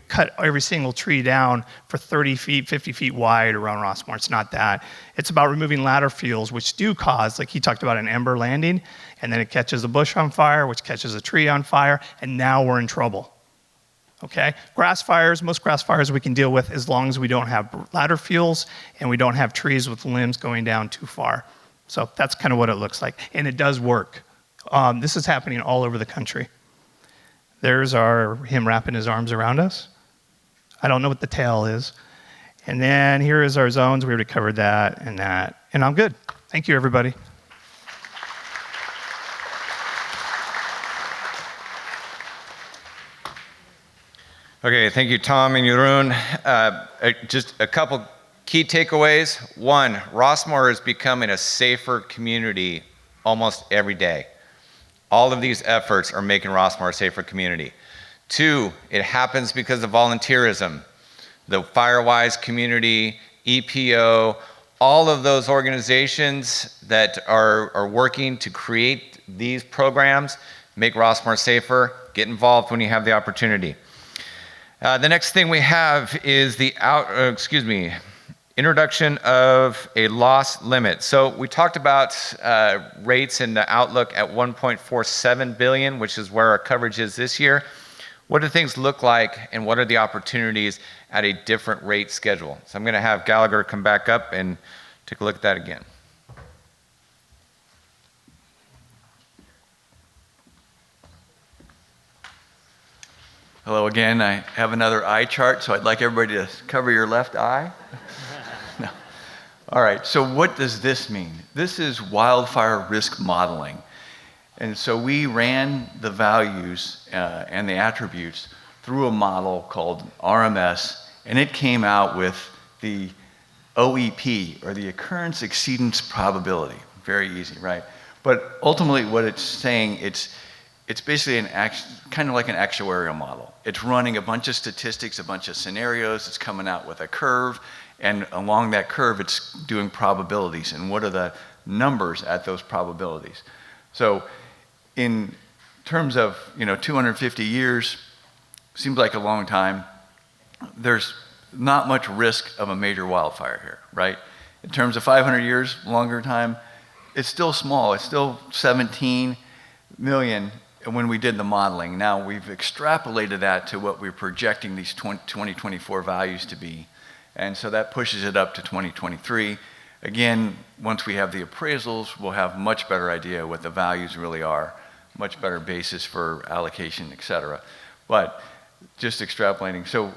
S8: cut every single tree down for 30 feet, 50 feet wide around Rossmore. It's not that. It's about removing ladder fuels, which do cause, like he talked about, an ember landing, and then it catches a bush on fire, which catches a tree on fire, and now we're in trouble. Okay, grass fires, most grass fires we can deal with as long as we don't have ladder fuels and we don't have trees with limbs going down too far. So that's kind of what it looks like, and it does work. This is happening all over the country. There's him wrapping his arms around us. I don't know what the tail is. And then here is our zones. We already covered that, and I'm good. Thank you, everybody.
S1: Okay, thank you, Tom and Jeroen. Just a couple key takeaways. One, Rossmore is becoming a safer community almost every day. All of these efforts are making Rossmore a safer community. Two, it happens because of volunteerism. The Firewise community, EPO, all of those organizations that are working to create these programs make Rossmore safer. Get involved when you have the opportunity. The next thing we have is the introduction of a loss limit. So we talked about rates in the outlook at 1.47 billion, which is where our coverage is this year. What do things look like, and what are the opportunities at a different rate schedule? So I'm going to have Gallagher come back up and take a look at that again.
S6: Hello again. I have another eye chart, so I'd like everybody to cover your left eye. No. All right, so what does this mean? This is wildfire risk modeling. And so we ran the values and the attributes through a model called RMS, and it came out with the OEP, or the occurrence exceedance probability. Very easy, right? But ultimately what it's saying, it's basically kind of like an actuarial model. It's running a bunch of statistics, a bunch of scenarios. It's coming out with a curve, and along that curve, it's doing probabilities, and what are the numbers at those probabilities. So in terms of 250 years, seems like a long time. There's not much risk of a major wildfire here, right? In terms of 500 years, longer time, it's still small. It's still 17 million when we did the modeling. Now we've extrapolated that to what we're projecting these 2024 values to be. And so that pushes it up to 2023. Again, once we have the appraisals, we'll have much better idea what the values really are, much better basis for allocation, et cetera. But just extrapolating. So,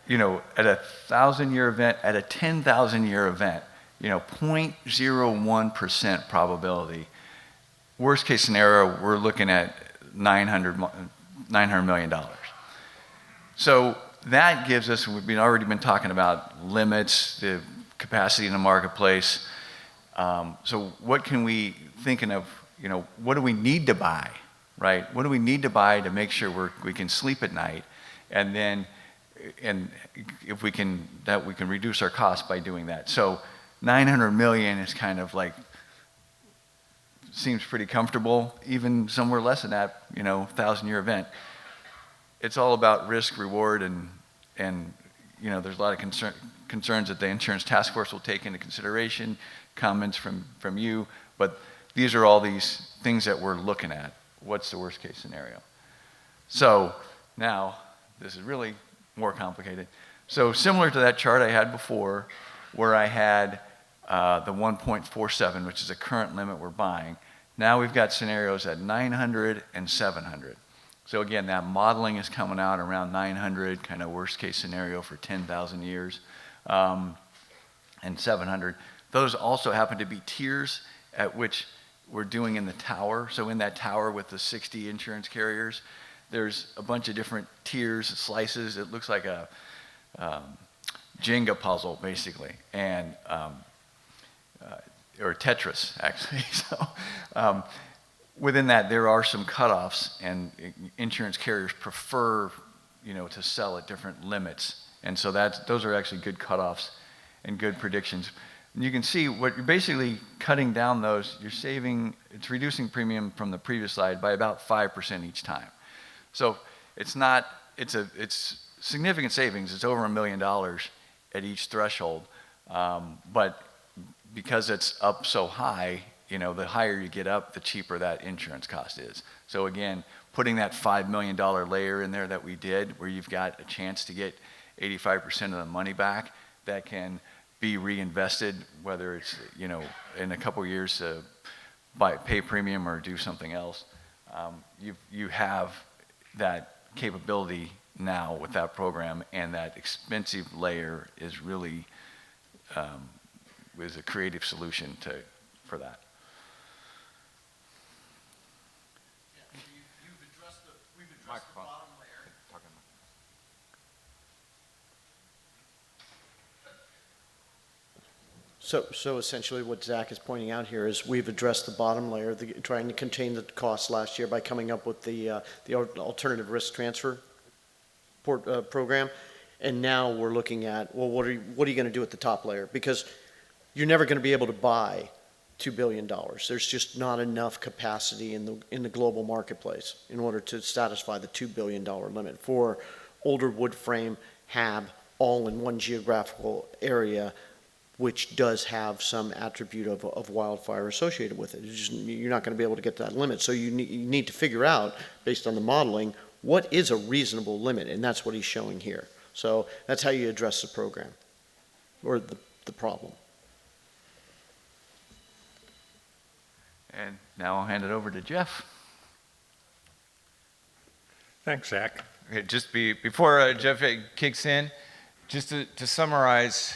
S6: at a 1,000-year event, at a 10,000-year event, 0.01% probability. Worst case scenario, we're looking at $900 million. So that gives us, we've already been talking about limits, the capacity in the marketplace. So what can we thinking of, what do we need to buy, right? What do we need to buy to make sure we can sleep at night, and if we can reduce our costs by doing that. So 900 million is kind of like seems pretty comfortable, even somewhere less than that, 1,000-year event. It's all about risk, reward, and there's a lot of concerns that the insurance task force will take into consideration, comments from you, but these are all these things that we're looking at. What's the worst case scenario? So now, this is really more complicated. So similar to that chart I had before, where I had the 1.47, which is the current limit we're buying. Now we've got scenarios at 900 and 700. So again, that modeling is coming out around 900, kind of worst case scenario for 10,000 years, and 700. Those also happen to be tiers at which we're doing in the tower. So in that tower with the 60 insurance carriers, there's a bunch of different tiers, slices. It looks like a Jenga puzzle, basically, and or Tetris, actually. So within that, there are some cutoffs, and insurance carriers prefer, to sell at different limits, and so those are actually good cutoffs and good predictions. And you can see what you're basically cutting down those. It's reducing premium from the previous slide by about 5% each time. So it's significant savings. It's over $1 million at each threshold, but because it's up so high, the higher you get up, the cheaper that insurance cost is. So again, putting that $5 million layer in there that we did, where you've got a chance to get 85% of the money back, that can be reinvested, whether it's in a couple years to pay premium or do something else. You have that capability now with that program, and that expensive layer is really is a creative solution for that.
S7: We've addressed the bottom layer.
S2: So essentially what Zach is pointing out here is we've addressed the bottom layer, trying to contain the costs last year by coming up with the alternative risk transfer program. And now we're looking at, well, what are you going to do at the top layer? Because you're never going to be able to buy $2 billion. There's just not enough capacity in the global marketplace in order to satisfy the $2 billion limit for older wood frame HAB all in one geographical area, which does have some attribute of wildfire associated with it. You're not going to be able to get to that limit. So you need to figure out, based on the modeling, what is a reasonable limit, and that's what he's showing here. So that's how you address the program, or the problem.
S6: And now I'll hand it over to Jeff.
S5: Thanks, Zach.
S1: Okay, just before Jeff kicks in, just to summarize,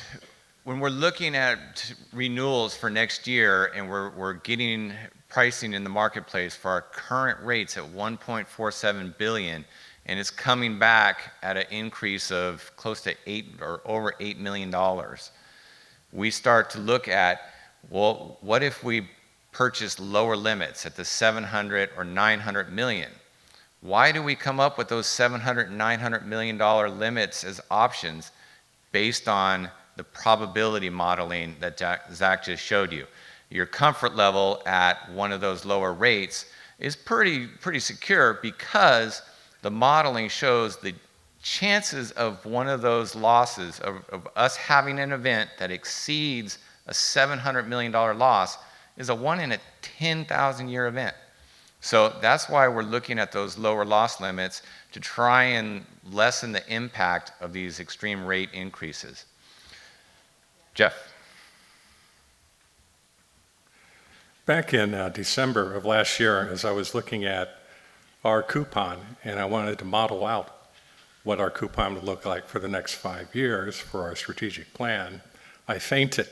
S1: when we're looking at renewals for next year and we're getting pricing in the marketplace for our current rates at $1.47 billion, and it's coming back at an increase of close to over $8 million, we start to look at, well, what if we purchase lower limits at the 700 or 900 million? Why do we come up with those 700 and 900 million dollar limits as options based on the probability modeling that Zach just showed you? Your comfort level at one of those lower rates is pretty secure, because the modeling shows the chances of one of those losses, of us having an event that exceeds a $700 million loss, is a 1 in a 10,000 year event. So that's why we're looking at those lower loss limits, to try and lessen the impact of these extreme rate increases. Jeff.
S5: Back in December of last year, as I was looking at our coupon, and I wanted to model out what our coupon would look like for the next 5 years for our strategic plan, I fainted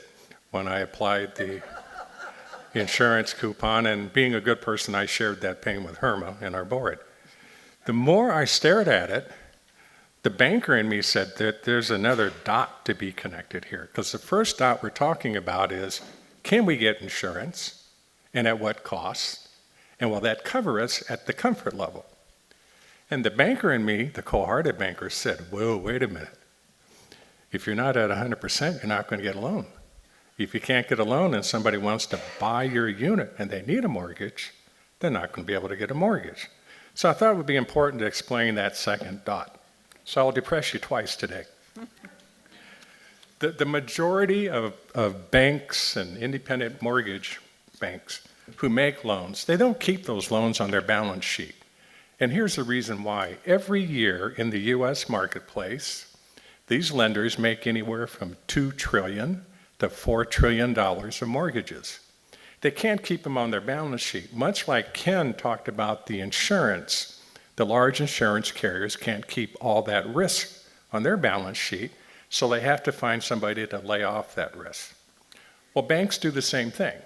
S5: when I applied the insurance coupon, and being a good person, I shared that pain with Herma and our board. The more I stared at it, the banker in me said that there's another dot to be connected here, because the first dot we're talking about is, can we get insurance, and at what cost, and will that cover us at the comfort level? And the banker in me, the cold-hearted banker, said, whoa, wait a minute. If you're not at 100%, you're not going to get a loan. If you can't get a loan and somebody wants to buy your unit and they need a mortgage, they're not going to be able to get a mortgage. So I thought it would be important to explain that second dot. So I'll depress you twice today. The majority of banks and independent mortgage banks who make loans, they don't keep those loans on their balance sheet. And here's the reason why. Every year in the U.S. marketplace, these lenders make anywhere from $2 trillion to $4 trillion of mortgages. They can't keep them on their balance sheet. Much like Ken talked about the insurance, the large insurance carriers can't keep all that risk on their balance sheet, so they have to find somebody to lay off that risk. Well, banks do the same thing.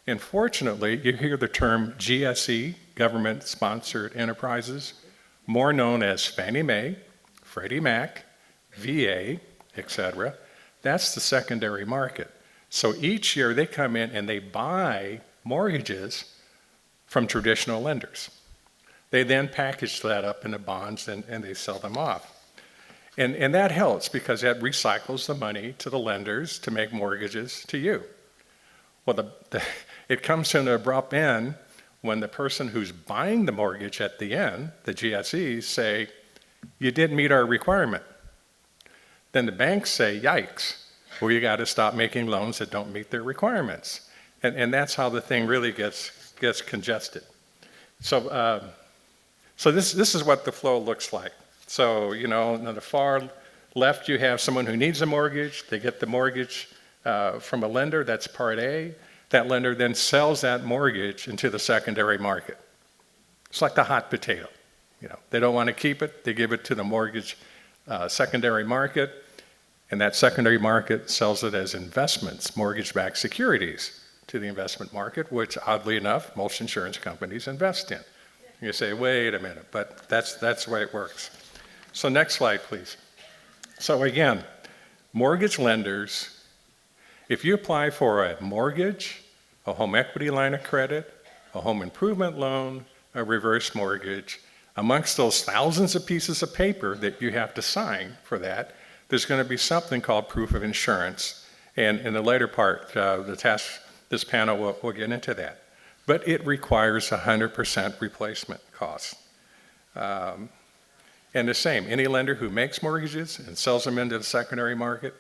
S5: And fortunately, you hear the term GSE, government-sponsored enterprises, more known as Fannie Mae, Freddie Mac, VA, etc. That's the secondary market. So each year they come in and they buy mortgages from traditional lenders. They then package that up into bonds and they sell them off. And that helps because that recycles the money to the lenders to make mortgages to you. Well, it comes to an abrupt end when the person who's buying the mortgage at the end, the GSEs, say, you didn't meet our requirement. Then the banks say, yikes, well, you got to stop making loans that don't meet their requirements. And that's how the thing really gets congested. So this is what the flow looks like. So, on the far left, you have someone who needs a mortgage. They get the mortgage from a lender, that's part A. That lender then sells that mortgage into the secondary market. It's like the hot potato. They don't want to keep it. They give it to the mortgage secondary market, and that secondary market sells it as investments, mortgage-backed securities to the investment market, which oddly enough, most insurance companies invest in. You say, wait a minute, but that's the way it works. So next slide, please. So again, mortgage lenders, if you apply for a mortgage, a home equity line of credit, a home improvement loan, a reverse mortgage, amongst those thousands of pieces of paper that you have to sign for that, there's going to be something called proof of insurance. And in the later part, this panel will get into that. But it requires 100% replacement costs. And the same, any lender who makes mortgages and sells them into the secondary market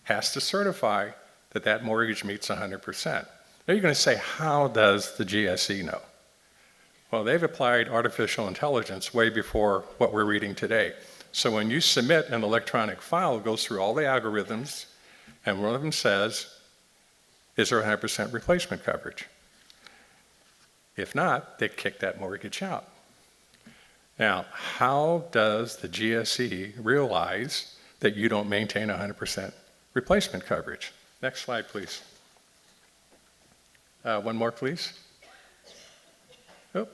S5: has to certify that that mortgage meets 100%. Now you're going to say, how does the GSE know? Well, they've applied artificial intelligence way before what we're reading today. So when you submit an electronic file, it goes through all the algorithms, and one of them says, is there 100% replacement coverage? If not, they kick that mortgage out. Now, how does the GSE realize that you don't maintain 100% replacement coverage? Next slide, please. One more, please. Oh.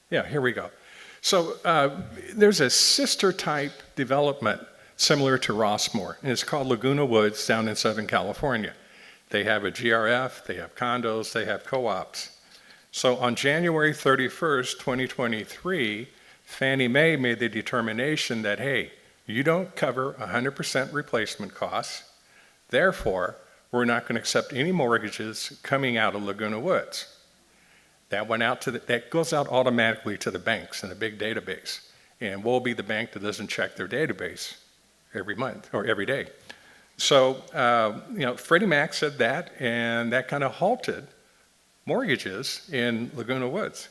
S5: Yeah, here we go. So there's a sister type development similar to Rossmore, and it's called Laguna Woods down in Southern California. They have a GRF, they have condos, they have co-ops. So on January 31st, 2023, Fannie Mae made the determination that, hey, you don't cover 100% replacement costs, therefore, we're not going to accept any mortgages coming out of Laguna Woods. That went out that goes out automatically to the banks in a big database. And we'll be the bank that doesn't check their database every month or every day. So, Freddie Mac said that, and that kind of halted mortgages in Laguna Woods.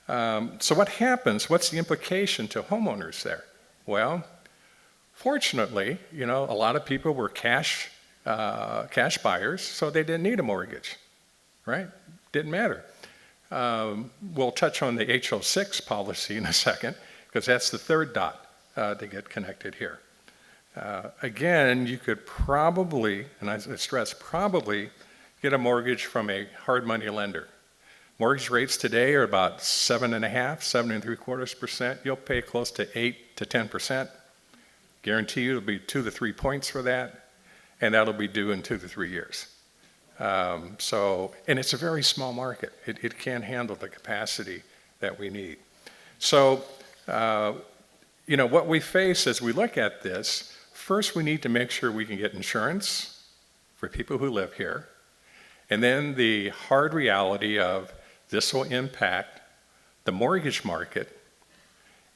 S5: So what happens? What's the implication to homeowners there? Well, fortunately, a lot of people were cash buyers, so they didn't need a mortgage, right? Didn't matter. We'll touch on the HO6 policy in a second, because that's the third dot to get connected here. Again, you could probably, and I stress probably, get a mortgage from a hard money lender. Mortgage rates today are about 7.5%, 7.75%. You'll pay close to 8 to 10%. Guarantee you it'll be 2 to 3 points for that, and that'll be due in 2 to 3 years. And it's a very small market. It can't handle the capacity that we need. So, what we face as we look at this, first we need to make sure we can get insurance for people who live here, and then the hard reality of this will impact the mortgage market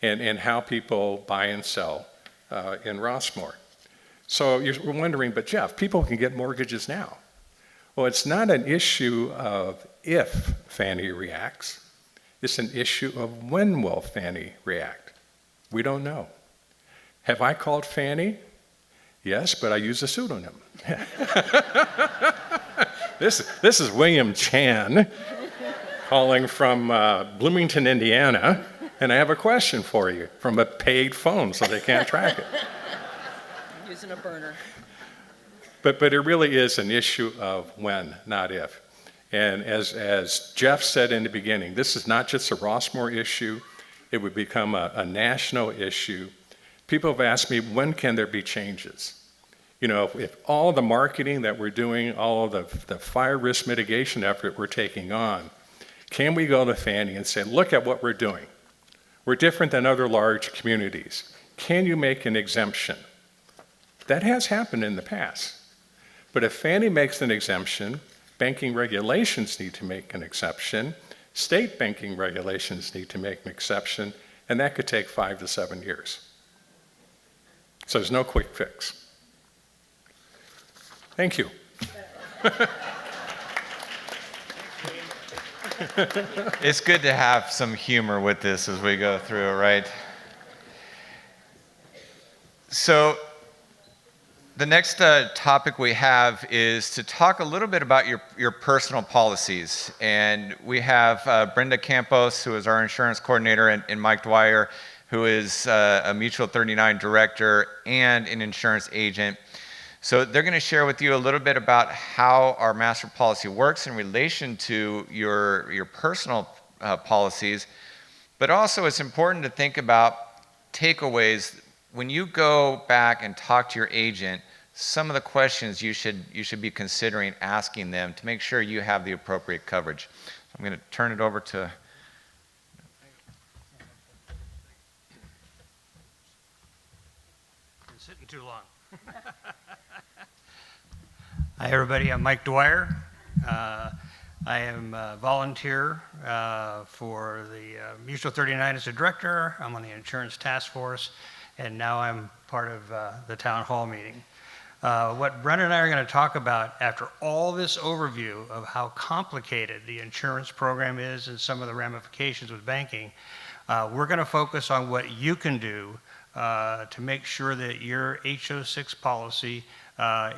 S5: and how people buy and sell in Rossmore. So you're wondering, but Jeff, people can get mortgages now. Well, it's not an issue of if Fannie reacts. It's an issue of when will Fannie react. We don't know. Have I called Fannie? Yes, but I use a pseudonym. This is William Chan calling from Bloomington, Indiana, and I have a question for you from a paid phone so they can't track it.
S9: Using a burner.
S5: But it really is an issue of when, not if. And as Jeff said in the beginning, this is not just a Rossmore issue. It would become a national issue. People have asked me, when can there be changes? You know, if all the marketing that we're doing, all of the fire risk mitigation effort we're taking on, can we go to Fannie and say, look at what we're doing? We're different than other large communities. Can you make an exemption? That has happened in the past. But if Fannie makes an exemption, banking regulations need to make an exception, state banking regulations need to make an exception, and that could take 5 to 7 years. So there's no quick fix. Thank you.
S1: It's good to have some humor with this as we go through it, right? So the next topic we have is to talk a little bit about your personal policies. And we have Brenda Campos, who is our insurance coordinator, and Mike Dwyer, who is a Mutual 39 director and an insurance agent. So they're going to share with you a little bit about how our master policy works in relation to your personal policies. But also it's important to think about takeaways. When you go back and talk to your agent, some of the questions you should be considering asking them to make sure you have the appropriate coverage. I'm going to turn it over to...
S10: Been sitting too long. Hi, everybody. I'm Mike Dwyer. I am a volunteer for the Mutual 39 as a director. I'm on the insurance task force, and now I'm part of the town hall meeting. What Brenda and I are going to talk about after all this overview of how complicated the insurance program is and some of the ramifications with banking, we're going to focus on what you can do to make sure that your HO6 policy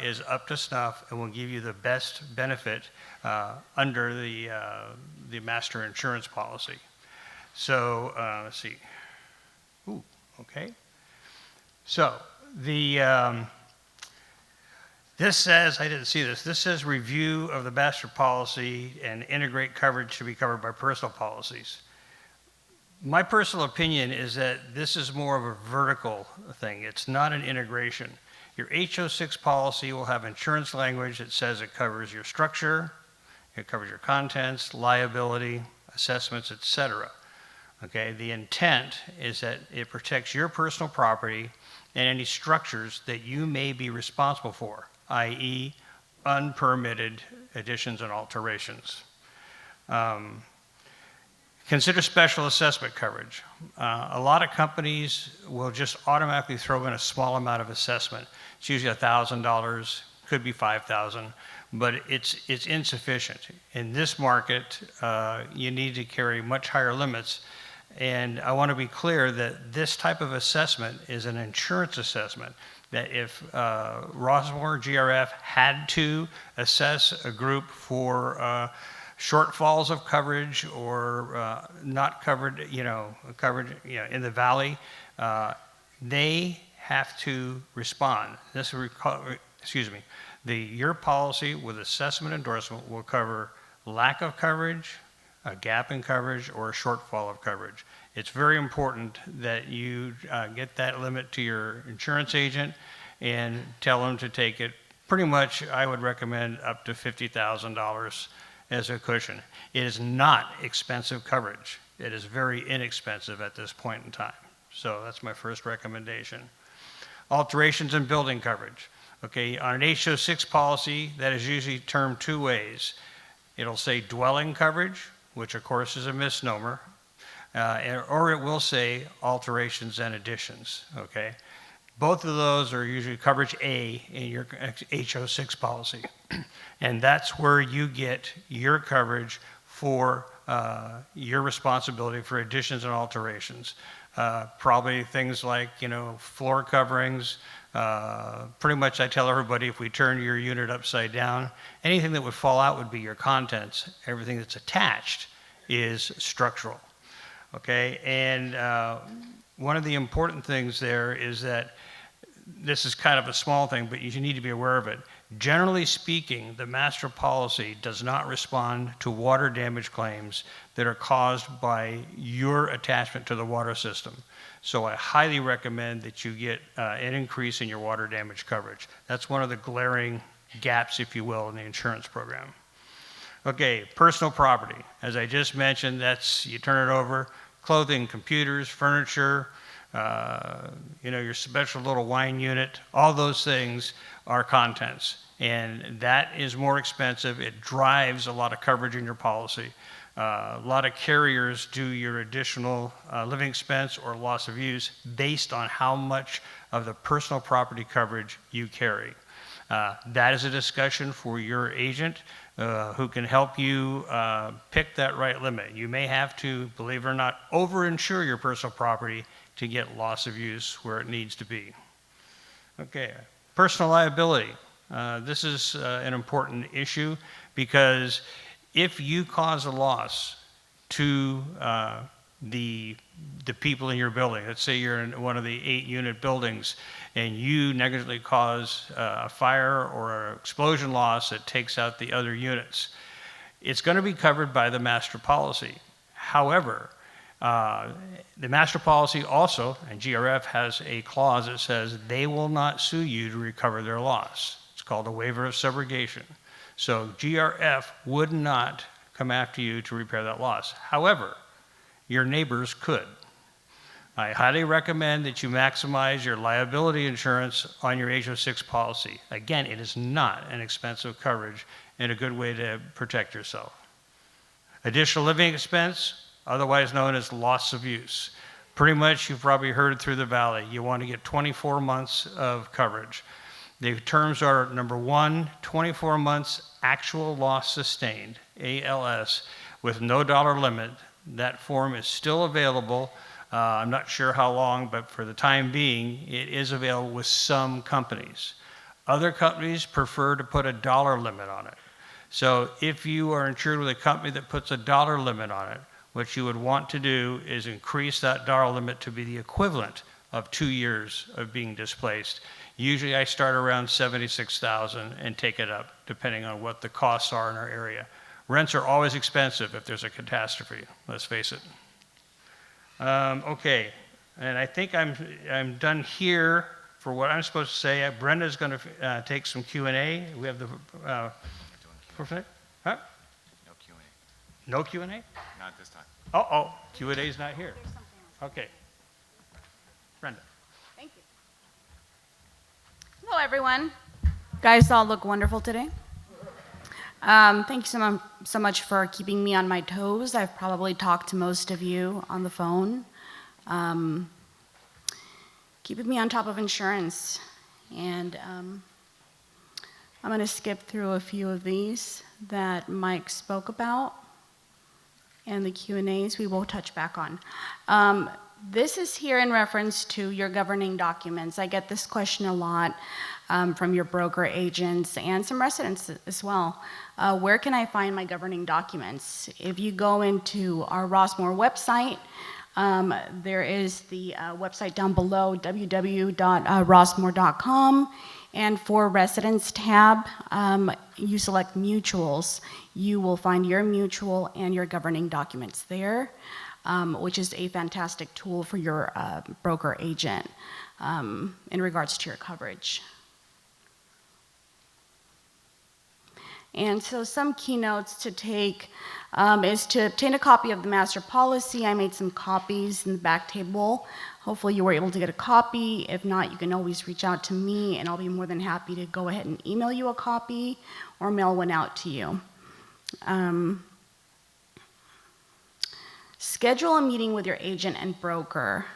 S10: is up to snuff and will give you the best benefit under the master insurance policy. So let's see. Ooh, okay. So this says, I didn't see this, this says review of the master policy and integrate coverage to be covered by personal policies. My personal opinion is that this is more of a vertical thing. It's not an integration. Your HO6 policy will have insurance language that says it covers your structure, it covers your contents, liability, assessments, etc. Okay, the intent is that it protects your personal property and any structures that you may be responsible for, i.e. unpermitted additions and alterations. Consider special assessment coverage. A lot of companies will just automatically throw in a small amount of assessment. It's usually $1,000, could be $5,000, but it's insufficient. In this market, you need to carry much higher limits. And I want to be clear that this type of assessment is an insurance assessment, that if Rossmore GRF had to assess a group for shortfalls of coverage or not covered, covered in the valley, they have to respond. This your policy with assessment endorsement will cover lack of coverage, a gap in coverage, or a shortfall of coverage. It's very important that you get that limit to your insurance agent and tell them to take it. Pretty much, I would recommend up to $50,000 as a cushion. It is not expensive coverage. It is very inexpensive at this point in time. So that's my first recommendation. Alterations in building coverage. Okay, on an HO6 policy, that is usually termed two ways. It'll say dwelling coverage, which of course is a misnomer, or it will say alterations and additions, okay? Both of those are usually coverage A in your HO6 policy. And that's where you get your coverage for your responsibility for additions and alterations. Probably things like, floor coverings. Pretty much I tell everybody, if we turn your unit upside down, anything that would fall out would be your contents. Everything that's attached is structural. Okay, and one of the important things there is that this is kind of a small thing, but you need to be aware of it. Generally speaking, the master policy does not respond to water damage claims that are caused by your attachment to the water system. So I highly recommend that you get an increase in your water damage coverage. That's one of the glaring gaps, if you will, in the insurance program. Okay, personal property. As I just mentioned, that's, you turn it over, clothing, computers, furniture, your special little wine unit, all those things are contents. And that is more expensive. It drives a lot of coverage in your policy. A lot of carriers do your additional living expense or loss of use based on how much of the personal property coverage you carry. That is a discussion for your agent who can help you pick that right limit. You may have to, believe it or not, overinsure your personal property to get loss of use where it needs to be. Okay, personal liability. This is an important issue because if you cause a loss to the people in your building, let's say you're in one of the 8-unit buildings and you negligently cause a fire or an explosion loss that takes out the other units, it's going to be covered by the master policy. However, the master policy also, and GRF has a clause that says they will not sue you to recover their loss. It's called a waiver of subrogation. So GRF would not come after you to repair that loss. However, your neighbors could. I highly recommend that you maximize your liability insurance on your HO6 policy. Again, it is not an expensive coverage and a good way to protect yourself. Additional living expense, otherwise known as loss of use. Pretty much, you've probably heard through the valley, you want to get 24 months of coverage. The terms are, number one, 24 months actual loss sustained, ALS, with no dollar limit. That form is still available. I'm not sure how long, but for the time being, it is available with some companies. Other companies prefer to put a dollar limit on it. So if you are insured with a company that puts a dollar limit on it, what you would want to do is increase that dollar limit to be the equivalent of 2 years of being displaced. Usually I start around $76,000 and take it up, depending on what the costs are in our area. Rents are always expensive if there's a catastrophe, let's face it. Okay, and I think I'm done here for what I'm supposed to say. Brenda's going to take some Q&A. We have the... Huh?
S1: No Q&A.
S10: No Q&A?
S1: Not this time.
S10: Oh, Q&A is not here. Okay. Brenda.
S11: Thank you. Hello, everyone. You guys all look wonderful today. Thank you so much for keeping me on my toes. I've probably talked to most of you on the phone. Keeping me on top of insurance. And I'm going to skip through a few of these that Mike spoke about. And the Q&As we will touch back on. This is here in reference to your governing documents. I get this question a lot from your broker agents and some residents as well. Where can I find my governing documents? If you go into our Rossmore website, there is the website down below, www.rossmore.com. And for residents tab, you select mutuals. You will find your mutual and your governing documents there, which is a fantastic tool for your broker agent in regards to your coverage. And so some keynotes to take is to obtain a copy of the master policy. I made some copies in the back table. Hopefully you were able to get a copy. If not, you can always reach out to me and I'll be more than happy to go ahead and email you a copy or mail one out to you. Schedule a meeting with your agent and broker.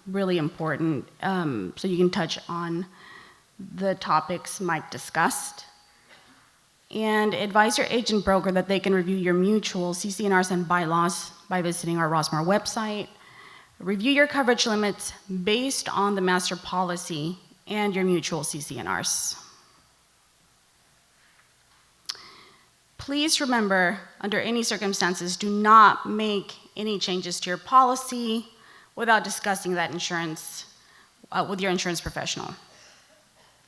S11: Really important, so you can touch on the topics Mike discussed. And advise your agent broker that they can review your mutual CCNRs and bylaws by visiting our Rossmore website. Review your coverage limits based on the master policy and your mutual CCNRs. Please remember, under any circumstances, do not make any changes to your policy without discussing that insurance with your insurance professional.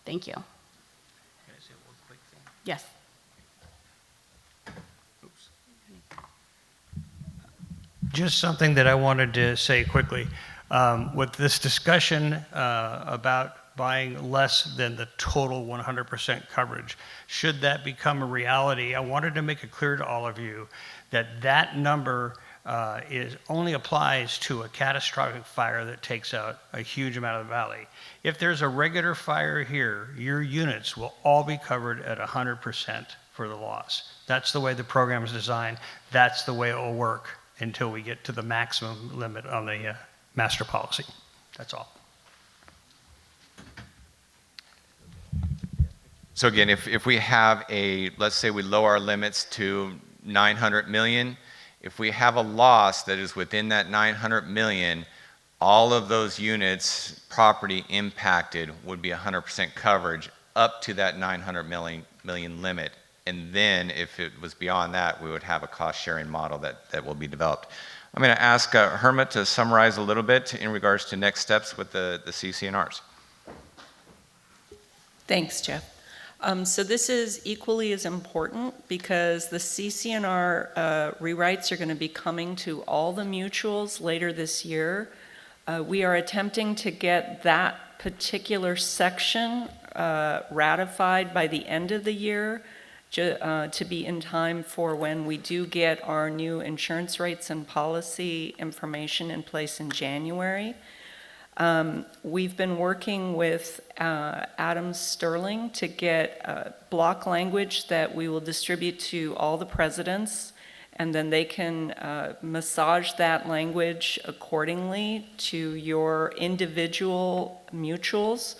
S11: Thank you.
S10: Can I say one quick thing?
S11: Yes.
S10: Just something that I wanted to say quickly. With this discussion about buying less than the total 100% coverage, should that become a reality, I wanted to make it clear to all of you that that number only applies to a catastrophic fire that takes out a huge amount of the valley. If there's a regular fire here, your units will all be covered at 100% for the loss. That's the way the program is designed. That's the way it will work until we get to the maximum limit on the master policy. That's all.
S1: So again, if we have let's say we lower our limits to 900 million, if we have a loss that is within that 900 million, all of those units, property impacted, would be 100% coverage up to that 900 million limit. And then if it was beyond that, we would have a cost-sharing model that will be developed. I'm going to ask Hermit to summarize a little bit in regards to next steps with the CCNRs.
S4: Thanks, Jeff. So this is equally as important because the CCNR rewrites are going to be coming to all the mutuals later this year. We are attempting to get that particular section ratified by the end of the year to be in time for when we do get our new insurance rates and policy information in place in January. We've been working with Adam Sterling to get block language that we will distribute to all the presidents, and then they can massage that language accordingly to your individual mutuals.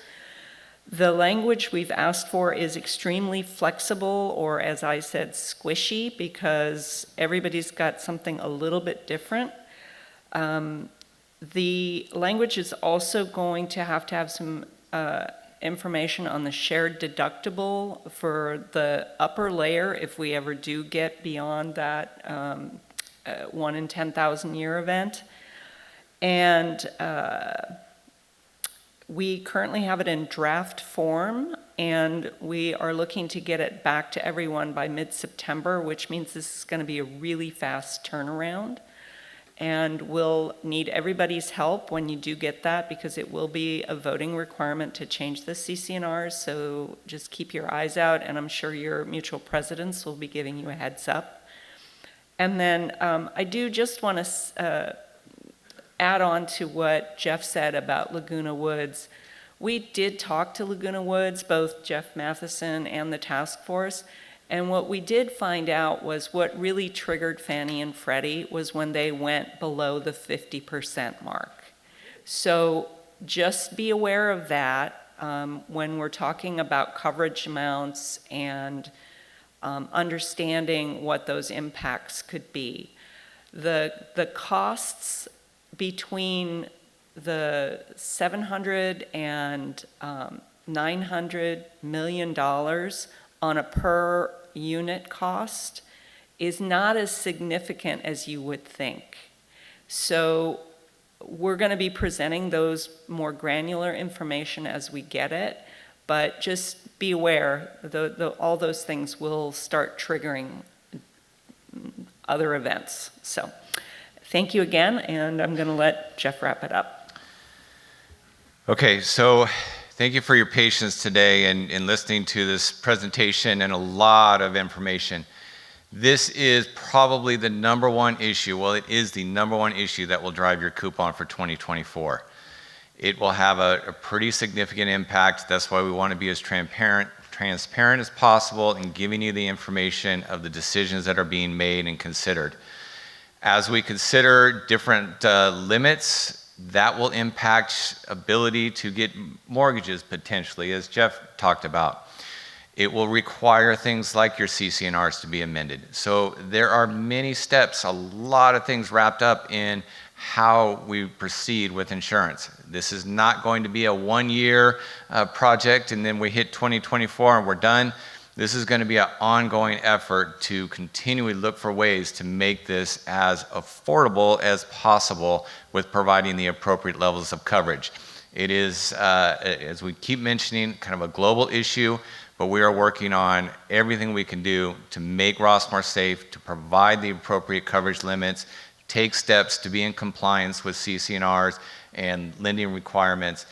S4: The language we've asked for is extremely flexible, or as I said, squishy, because everybody's got something a little bit different. The language is also going to have some information on the shared deductible for the upper layer if we ever do get beyond that 1 in 10,000 year event. And we currently have it in draft form, and we are looking to get it back to everyone by mid-September, which means this is going to be a really fast turnaround. And we'll need everybody's help when you do get that, because it will be a voting requirement to change the CCNRs, so just keep your eyes out, and I'm sure your mutual presidents will be giving you a heads up. And then I do just want to add on to what Jeff said about Laguna Woods. We did talk to Laguna Woods, both Jeff Matheson and the task force, and what we did find out was what really triggered Fannie and Freddie was when they went below the 50% mark. So just be aware of that when we're talking about coverage amounts and understanding what those impacts could be. The costs between the $700 and $900 million on a per unit cost is not as significant as you would think. So we're going to be presenting those more granular information as we get it, but just be aware all those things will start triggering other events. So thank you again, and I'm going to let Jeff wrap it up.
S1: Okay, so Thank you for your patience today and listening to this presentation and a lot of information. This is probably the number one issue. Well, it is the number one issue that will drive your coupon for 2024. It will have a pretty significant impact. That's why we want to be as transparent as possible in giving you the information of the decisions that are being made and considered. As we consider different limits, that will impact ability to get mortgages potentially, as Jeff talked about. It will require things like your CC&Rs to be amended. So there are many steps, a lot of things wrapped up in how we proceed with insurance. This is not going to be a one-year project and then we hit 2024 and we're done. This is going to be an ongoing effort to continually look for ways to make this as affordable as possible with providing the appropriate levels of coverage. It is, as we keep mentioning, kind of a global issue, but we are working on everything we can do to make Rossmore safe, to provide the appropriate coverage limits, take steps to be in compliance with CC&Rs and lending requirements,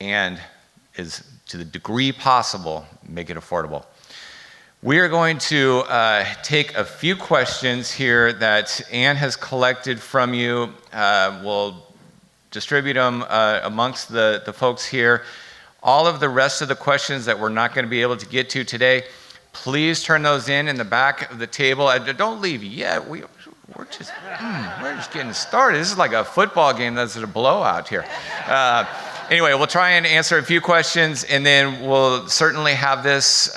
S1: and is to the degree possible, make it affordable. We are going to take a few questions here that Ann has collected from you. We'll distribute them amongst the folks here. All of the rest of the questions that we're not going to be able to get to today, please turn those in the back of the table. Don't leave yet. We're just getting started. This is like a football game that's a blowout here. Anyway, we'll try and answer a few questions, and then we'll certainly have this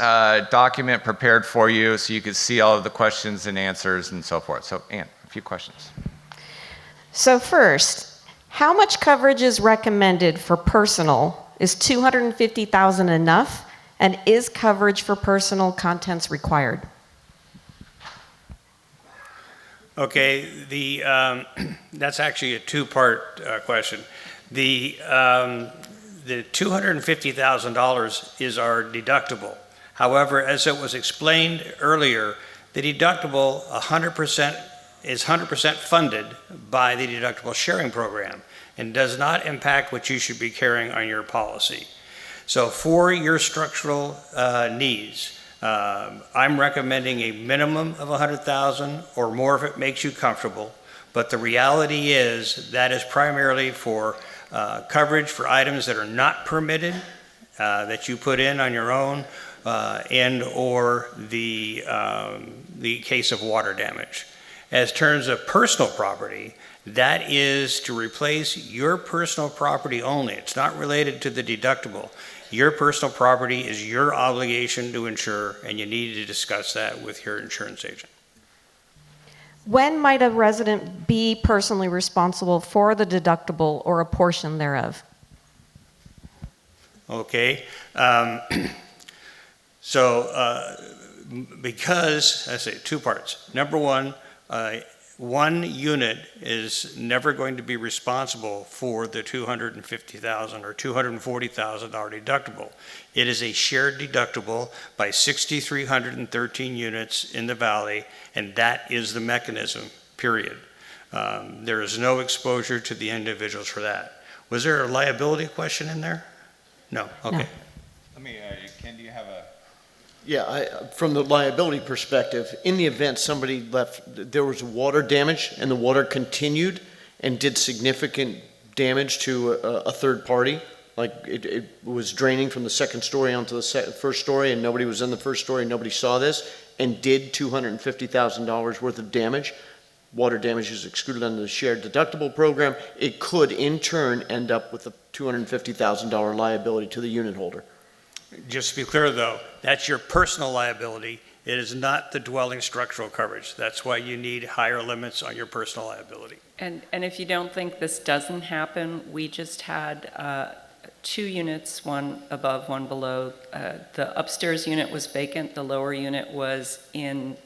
S1: document prepared for you so you can see all of the questions and answers and so forth. So, Ann, a few questions.
S12: So first, how much coverage is recommended for personal? Is $250,000 enough? And is coverage for personal contents required?
S10: Okay, that's actually a two-part question. The $250,000 is our deductible. However, as it was explained earlier, the deductible 100% is 100% funded by the deductible sharing program and does not impact what you should be carrying on your policy. So for your structural needs, I'm recommending a minimum of $100,000 or more if it makes you comfortable. But the reality is that is primarily for coverage for items that are not permitted, that you put in on your own, and or the case of water damage. As terms of personal property, that is to replace your personal property only. It's not related to the deductible. Your personal property is your obligation to insure, and you need to discuss that with your insurance agent.
S12: When might a resident be personally responsible for the deductible or a portion thereof?
S10: Okay. Because, I say two parts. Number one unit is never going to be responsible for the $250,000 or $240,000 deductible. It is a shared deductible by 6,313 units in the valley, and that is the mechanism, period. There is no exposure to the individuals for that. Was there a liability question in there? No, okay.
S12: No.
S1: Let me, Ken, do you have a?
S2: Yeah, from the liability perspective, in the event somebody left, there was water damage and the water continued and did significant damage to a third party, like it was draining from the second story onto the first story and nobody was in the first story, nobody saw this, and did $250,000 worth of damage. Water damage is excluded under the shared deductible program. It could in turn end up with a $250,000 liability to the unit holder.
S10: Just to be clear though, that's your personal liability. It is not the dwelling structural coverage. That's why you need higher limits on your personal liability.
S4: And if you don't think this doesn't happen, we just had 2 units, one above, one below. The upstairs unit was vacant. The lower unit was in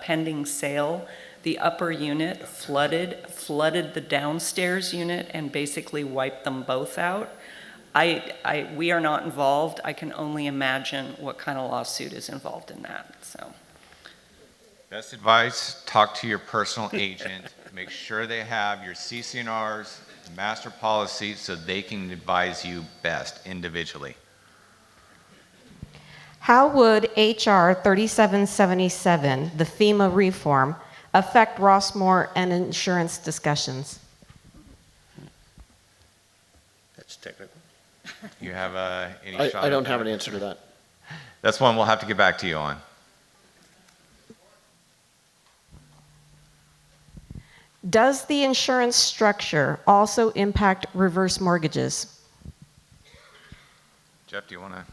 S4: pending sale. The upper unit flooded the downstairs unit and basically wiped them both out. We are not involved. I can only imagine what kind of lawsuit is involved in that. So,
S1: Best advice, talk to your personal agent. Make sure they have your CC&Rs, the master policy so they can advise you best individually.
S12: How would HR 3777, the FEMA reform, affect Rossmore and insurance discussions?
S10: That's technical.
S1: You have any shot?
S2: I
S1: at
S2: don't
S1: that?
S2: have an answer to that.
S1: That's one we'll have to get back to you on.
S12: Does the insurance structure also impact reverse mortgages?
S1: Jeff, do you want to?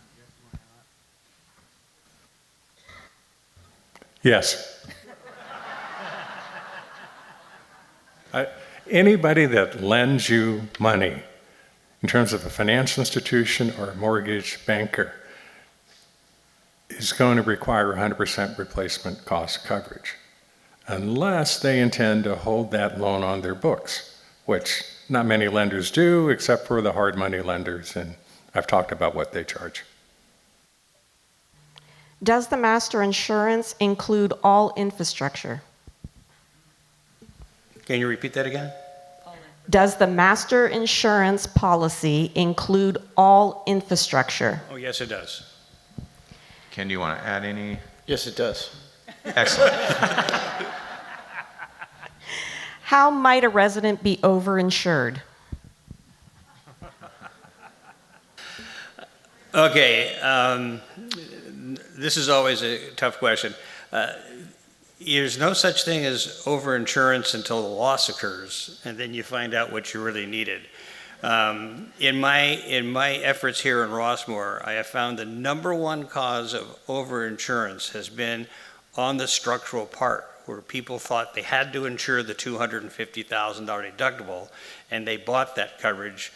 S5: Yes. Anybody that lends you money in terms of a financial institution or a mortgage banker is going to require 100% replacement cost coverage, unless they intend to hold that loan on their books, which not many lenders do, except for the hard money lenders, and I've talked about what they charge.
S12: Does the master insurance include all infrastructure?
S10: Can you repeat that again?
S12: Does the master insurance policy include all infrastructure?
S10: Oh, yes, it does.
S1: Ken, do you want to add any?
S2: Yes, it does.
S1: Excellent.
S12: How might a resident be overinsured?
S10: Okay, this is always a tough question. There's no such thing as overinsurance until the loss occurs, and then you find out what you really needed. In my efforts here in Rossmore, I have found the number one cause of overinsurance has been on the structural part, where people thought they had to insure the $250,000 deductible, and they bought that coverage,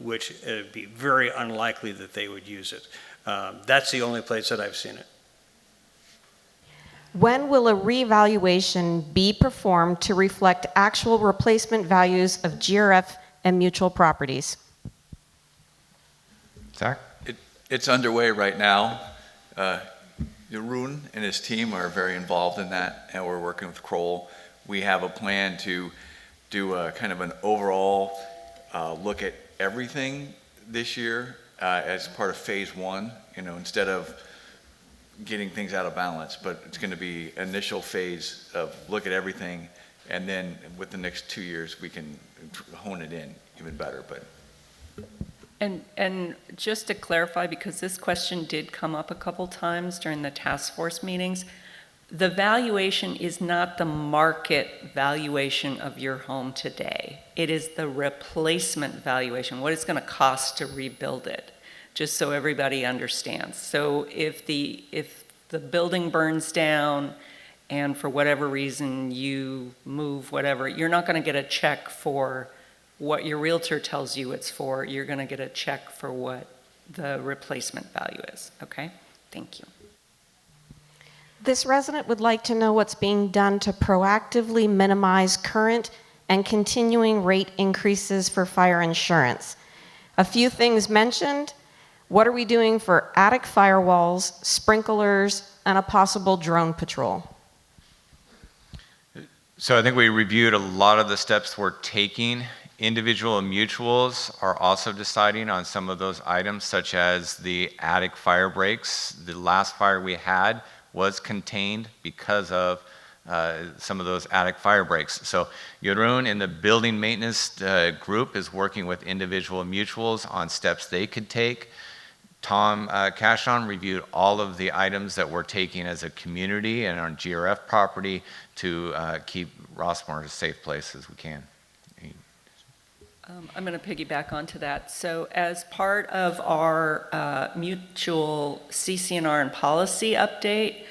S10: which it would be very unlikely that they would use it. That's the only place that I've seen it.
S12: When will a revaluation be performed to reflect actual replacement values of GRF and mutual properties?
S1: Zach?
S6: It's underway right now. Jeroen and his team are very involved in that, and we're working with Kroll. We have a plan to do a kind of an overall look at everything this year as part of phase one, instead of getting things out of balance, but it's going to be initial phase of look at everything, and then with the next 2 years we can hone it in even better. But
S4: And just to clarify, because this question did come up a couple times during the task force meetings, the valuation is not the market valuation of your home today. It is the replacement valuation, what it's going to cost to rebuild it, just so everybody understands. So if the building burns down and for whatever reason you move, whatever, you're not going to get a check for what your realtor tells you it's for. You're going to get a check for what the replacement value is. Okay? Thank you.
S12: This resident would like to know what's being done to proactively minimize current and continuing rate increases for fire insurance. A few things mentioned. What are we doing for attic firewalls, sprinklers, and a possible drone patrol?
S1: So I think we reviewed a lot of the steps we're taking. Individual mutuals are also deciding on some of those items, such as the attic fire breaks. The last fire we had was contained because of some of those attic fire breaks. So Jeroen in the building maintenance group is working with individual mutuals on steps they could take. Tom Cashon reviewed all of the items that we're taking as a community and on GRF property to keep Rossmore a safe place as we can.
S4: I'm going to piggyback onto that. So as part of our mutual CCNR and policy update,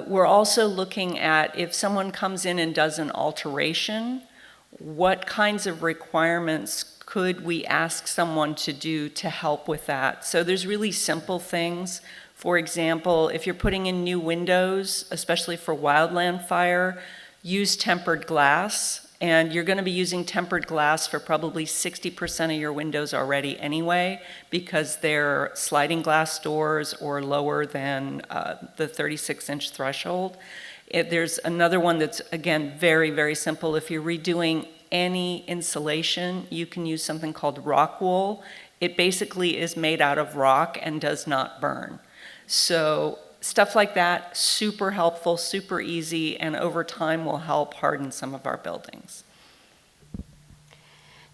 S4: we're also looking at if someone comes in and does an alteration, what kinds of requirements could we ask someone to do to help with that? So there's really simple things. For example, if you're putting in new windows, especially for wildland fire, use tempered glass. And you're going to be using tempered glass for probably 60% of your windows already anyway, because they're sliding glass doors or lower than the 36-inch threshold. There's another one that's, again, very, very simple. If you're redoing any insulation. You can use something called rock wool. It basically is made out of rock and does not burn. So stuff like that, super helpful, super easy, and over time will help harden some of our buildings.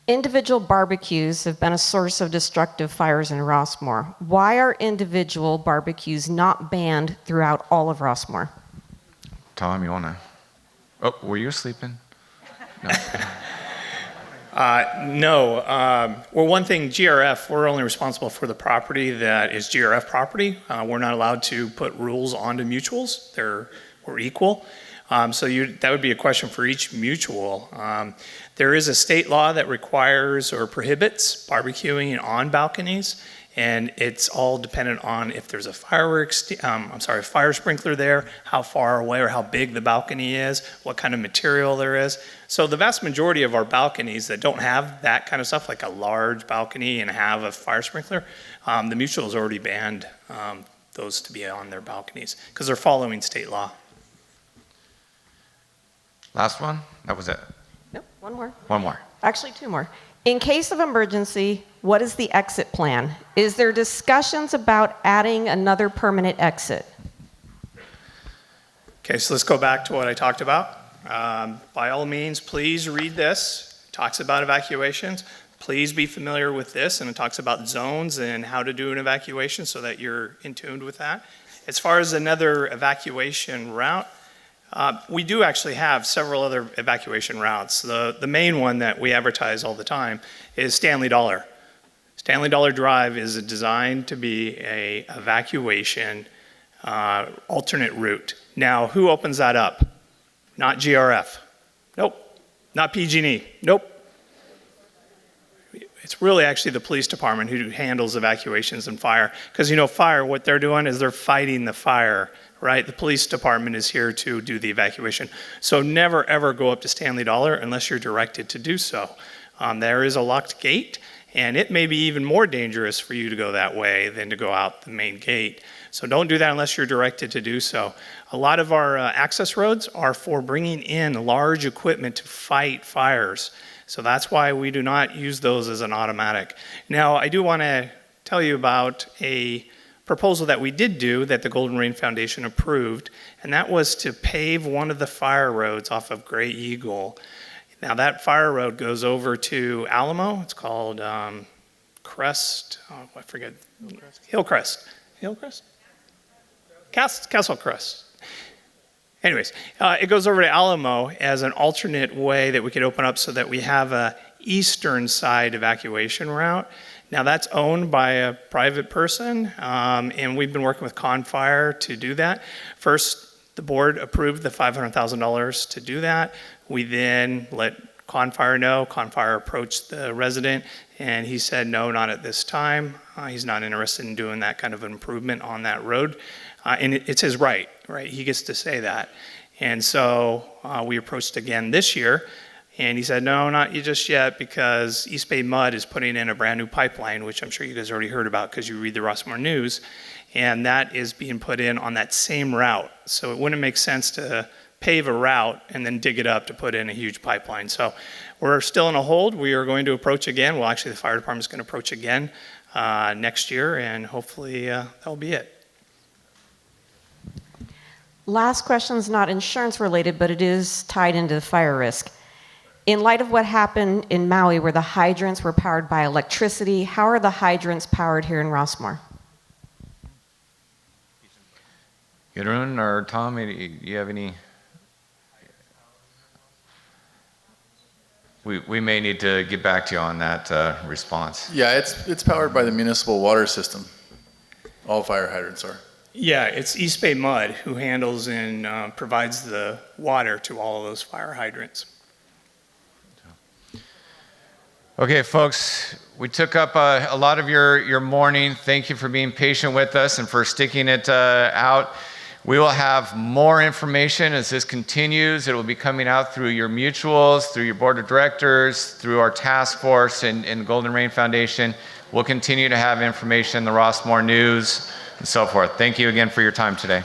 S12: Individual barbecues have been a source of destructive fires in Rossmore. Why are individual barbecues not banned throughout all of Rossmore?
S1: Tom, you want to? Oh, were you sleeping? No.
S8: No. Well, one thing, GRF, we're only responsible for the property that is GRF property. We're not allowed to put rules onto mutuals. We're equal. So that would be a question for each mutual. There is a state law that requires or prohibits barbecuing on balconies, and it's all dependent on if there's a fire sprinkler there, how far away or how big the balcony is, what kind of material there is. So the vast majority of our balconies that don't have that kind of stuff, like a large balcony and have a fire sprinkler, the mutual has already banned those to be on their balconies because they're following state law.
S1: Last one? That was it.
S12: Nope, one more.
S1: One more.
S12: Actually, two more. In case of emergency, what is the exit plan? Is there discussions about adding another permanent exit?
S8: Okay, so let's go back to what I talked about. By all means, please read this. It talks about evacuations. Please be familiar with this, and it talks about zones and how to do an evacuation so that you're in tune with that. As far as another evacuation route, we do actually have several other evacuation routes. The main one that we advertise all the time is Stanley Dollar. Stanley Dollar Drive is designed to be a evacuation alternate route. Now, who opens that up? Not GRF. Nope. Not PG&E. Nope. It's really actually the police department who handles evacuations and fire. Because fire, what they're doing is they're fighting the fire, right? The police department is here to do the evacuation. So never ever go up to Stanley Dollar unless you're directed to do so. There is a locked gate, and it may be even more dangerous for you to go that way than to go out the main gate. So don't do that unless you're directed to do so. A lot of our access roads are for bringing in large equipment to fight fires. So that's why we do not use those as an automatic. Now, I do want to tell you about a proposal that we did do that the Golden Rain Foundation approved, and that was to pave one of the fire roads off of Gray Eagle. Now, that fire road goes over to Alamo. It's called Crest, I forget. Hillcrest. Hillcrest? Castle Crest. Anyways, it goes over to Alamo as an alternate way that we could open up so that we have a eastern side evacuation route. Now that's owned by a private person, and we've been working with Confire to do that. First, the board approved the $500,000 to do that. We then let Confire know. Confire approached the resident, and he said, no, not at this time. He's not interested in doing that kind of improvement on that road. And it's his right? He gets to say that. And so we approached again this year, and he said, no, not just yet, because East Bay Mud is putting in a brand new pipeline, which I'm sure you guys already heard about because you read the Rossmore News, and that is being put in on that same route. So it wouldn't make sense to pave a route and then dig it up to put in a huge pipeline. So we're still in a hold. We are going to approach again. Well, actually, the fire department is going to approach again next year, and hopefully that'll be it.
S12: Last question is not insurance related, but it is tied into the fire risk. In light of what happened in Maui where the hydrants were powered by electricity, how are the hydrants powered here in Rossmore?
S1: Gudrun or Tom, do you have any? We may need to get back to you on that response.
S3: Yeah, it's powered by the municipal water system. All fire hydrants are.
S8: Yeah, it's East Bay Mud who handles and provides the water to all of those fire hydrants.
S1: Okay, folks, we took up a lot of your morning. Thank you for being patient with us and for sticking it out. We will have more information as this continues. It will be coming out through your mutuals, through your board of directors, through our task force and Golden Rain Foundation. We'll continue to have information in the Rossmore News and so forth. Thank you again for your time today.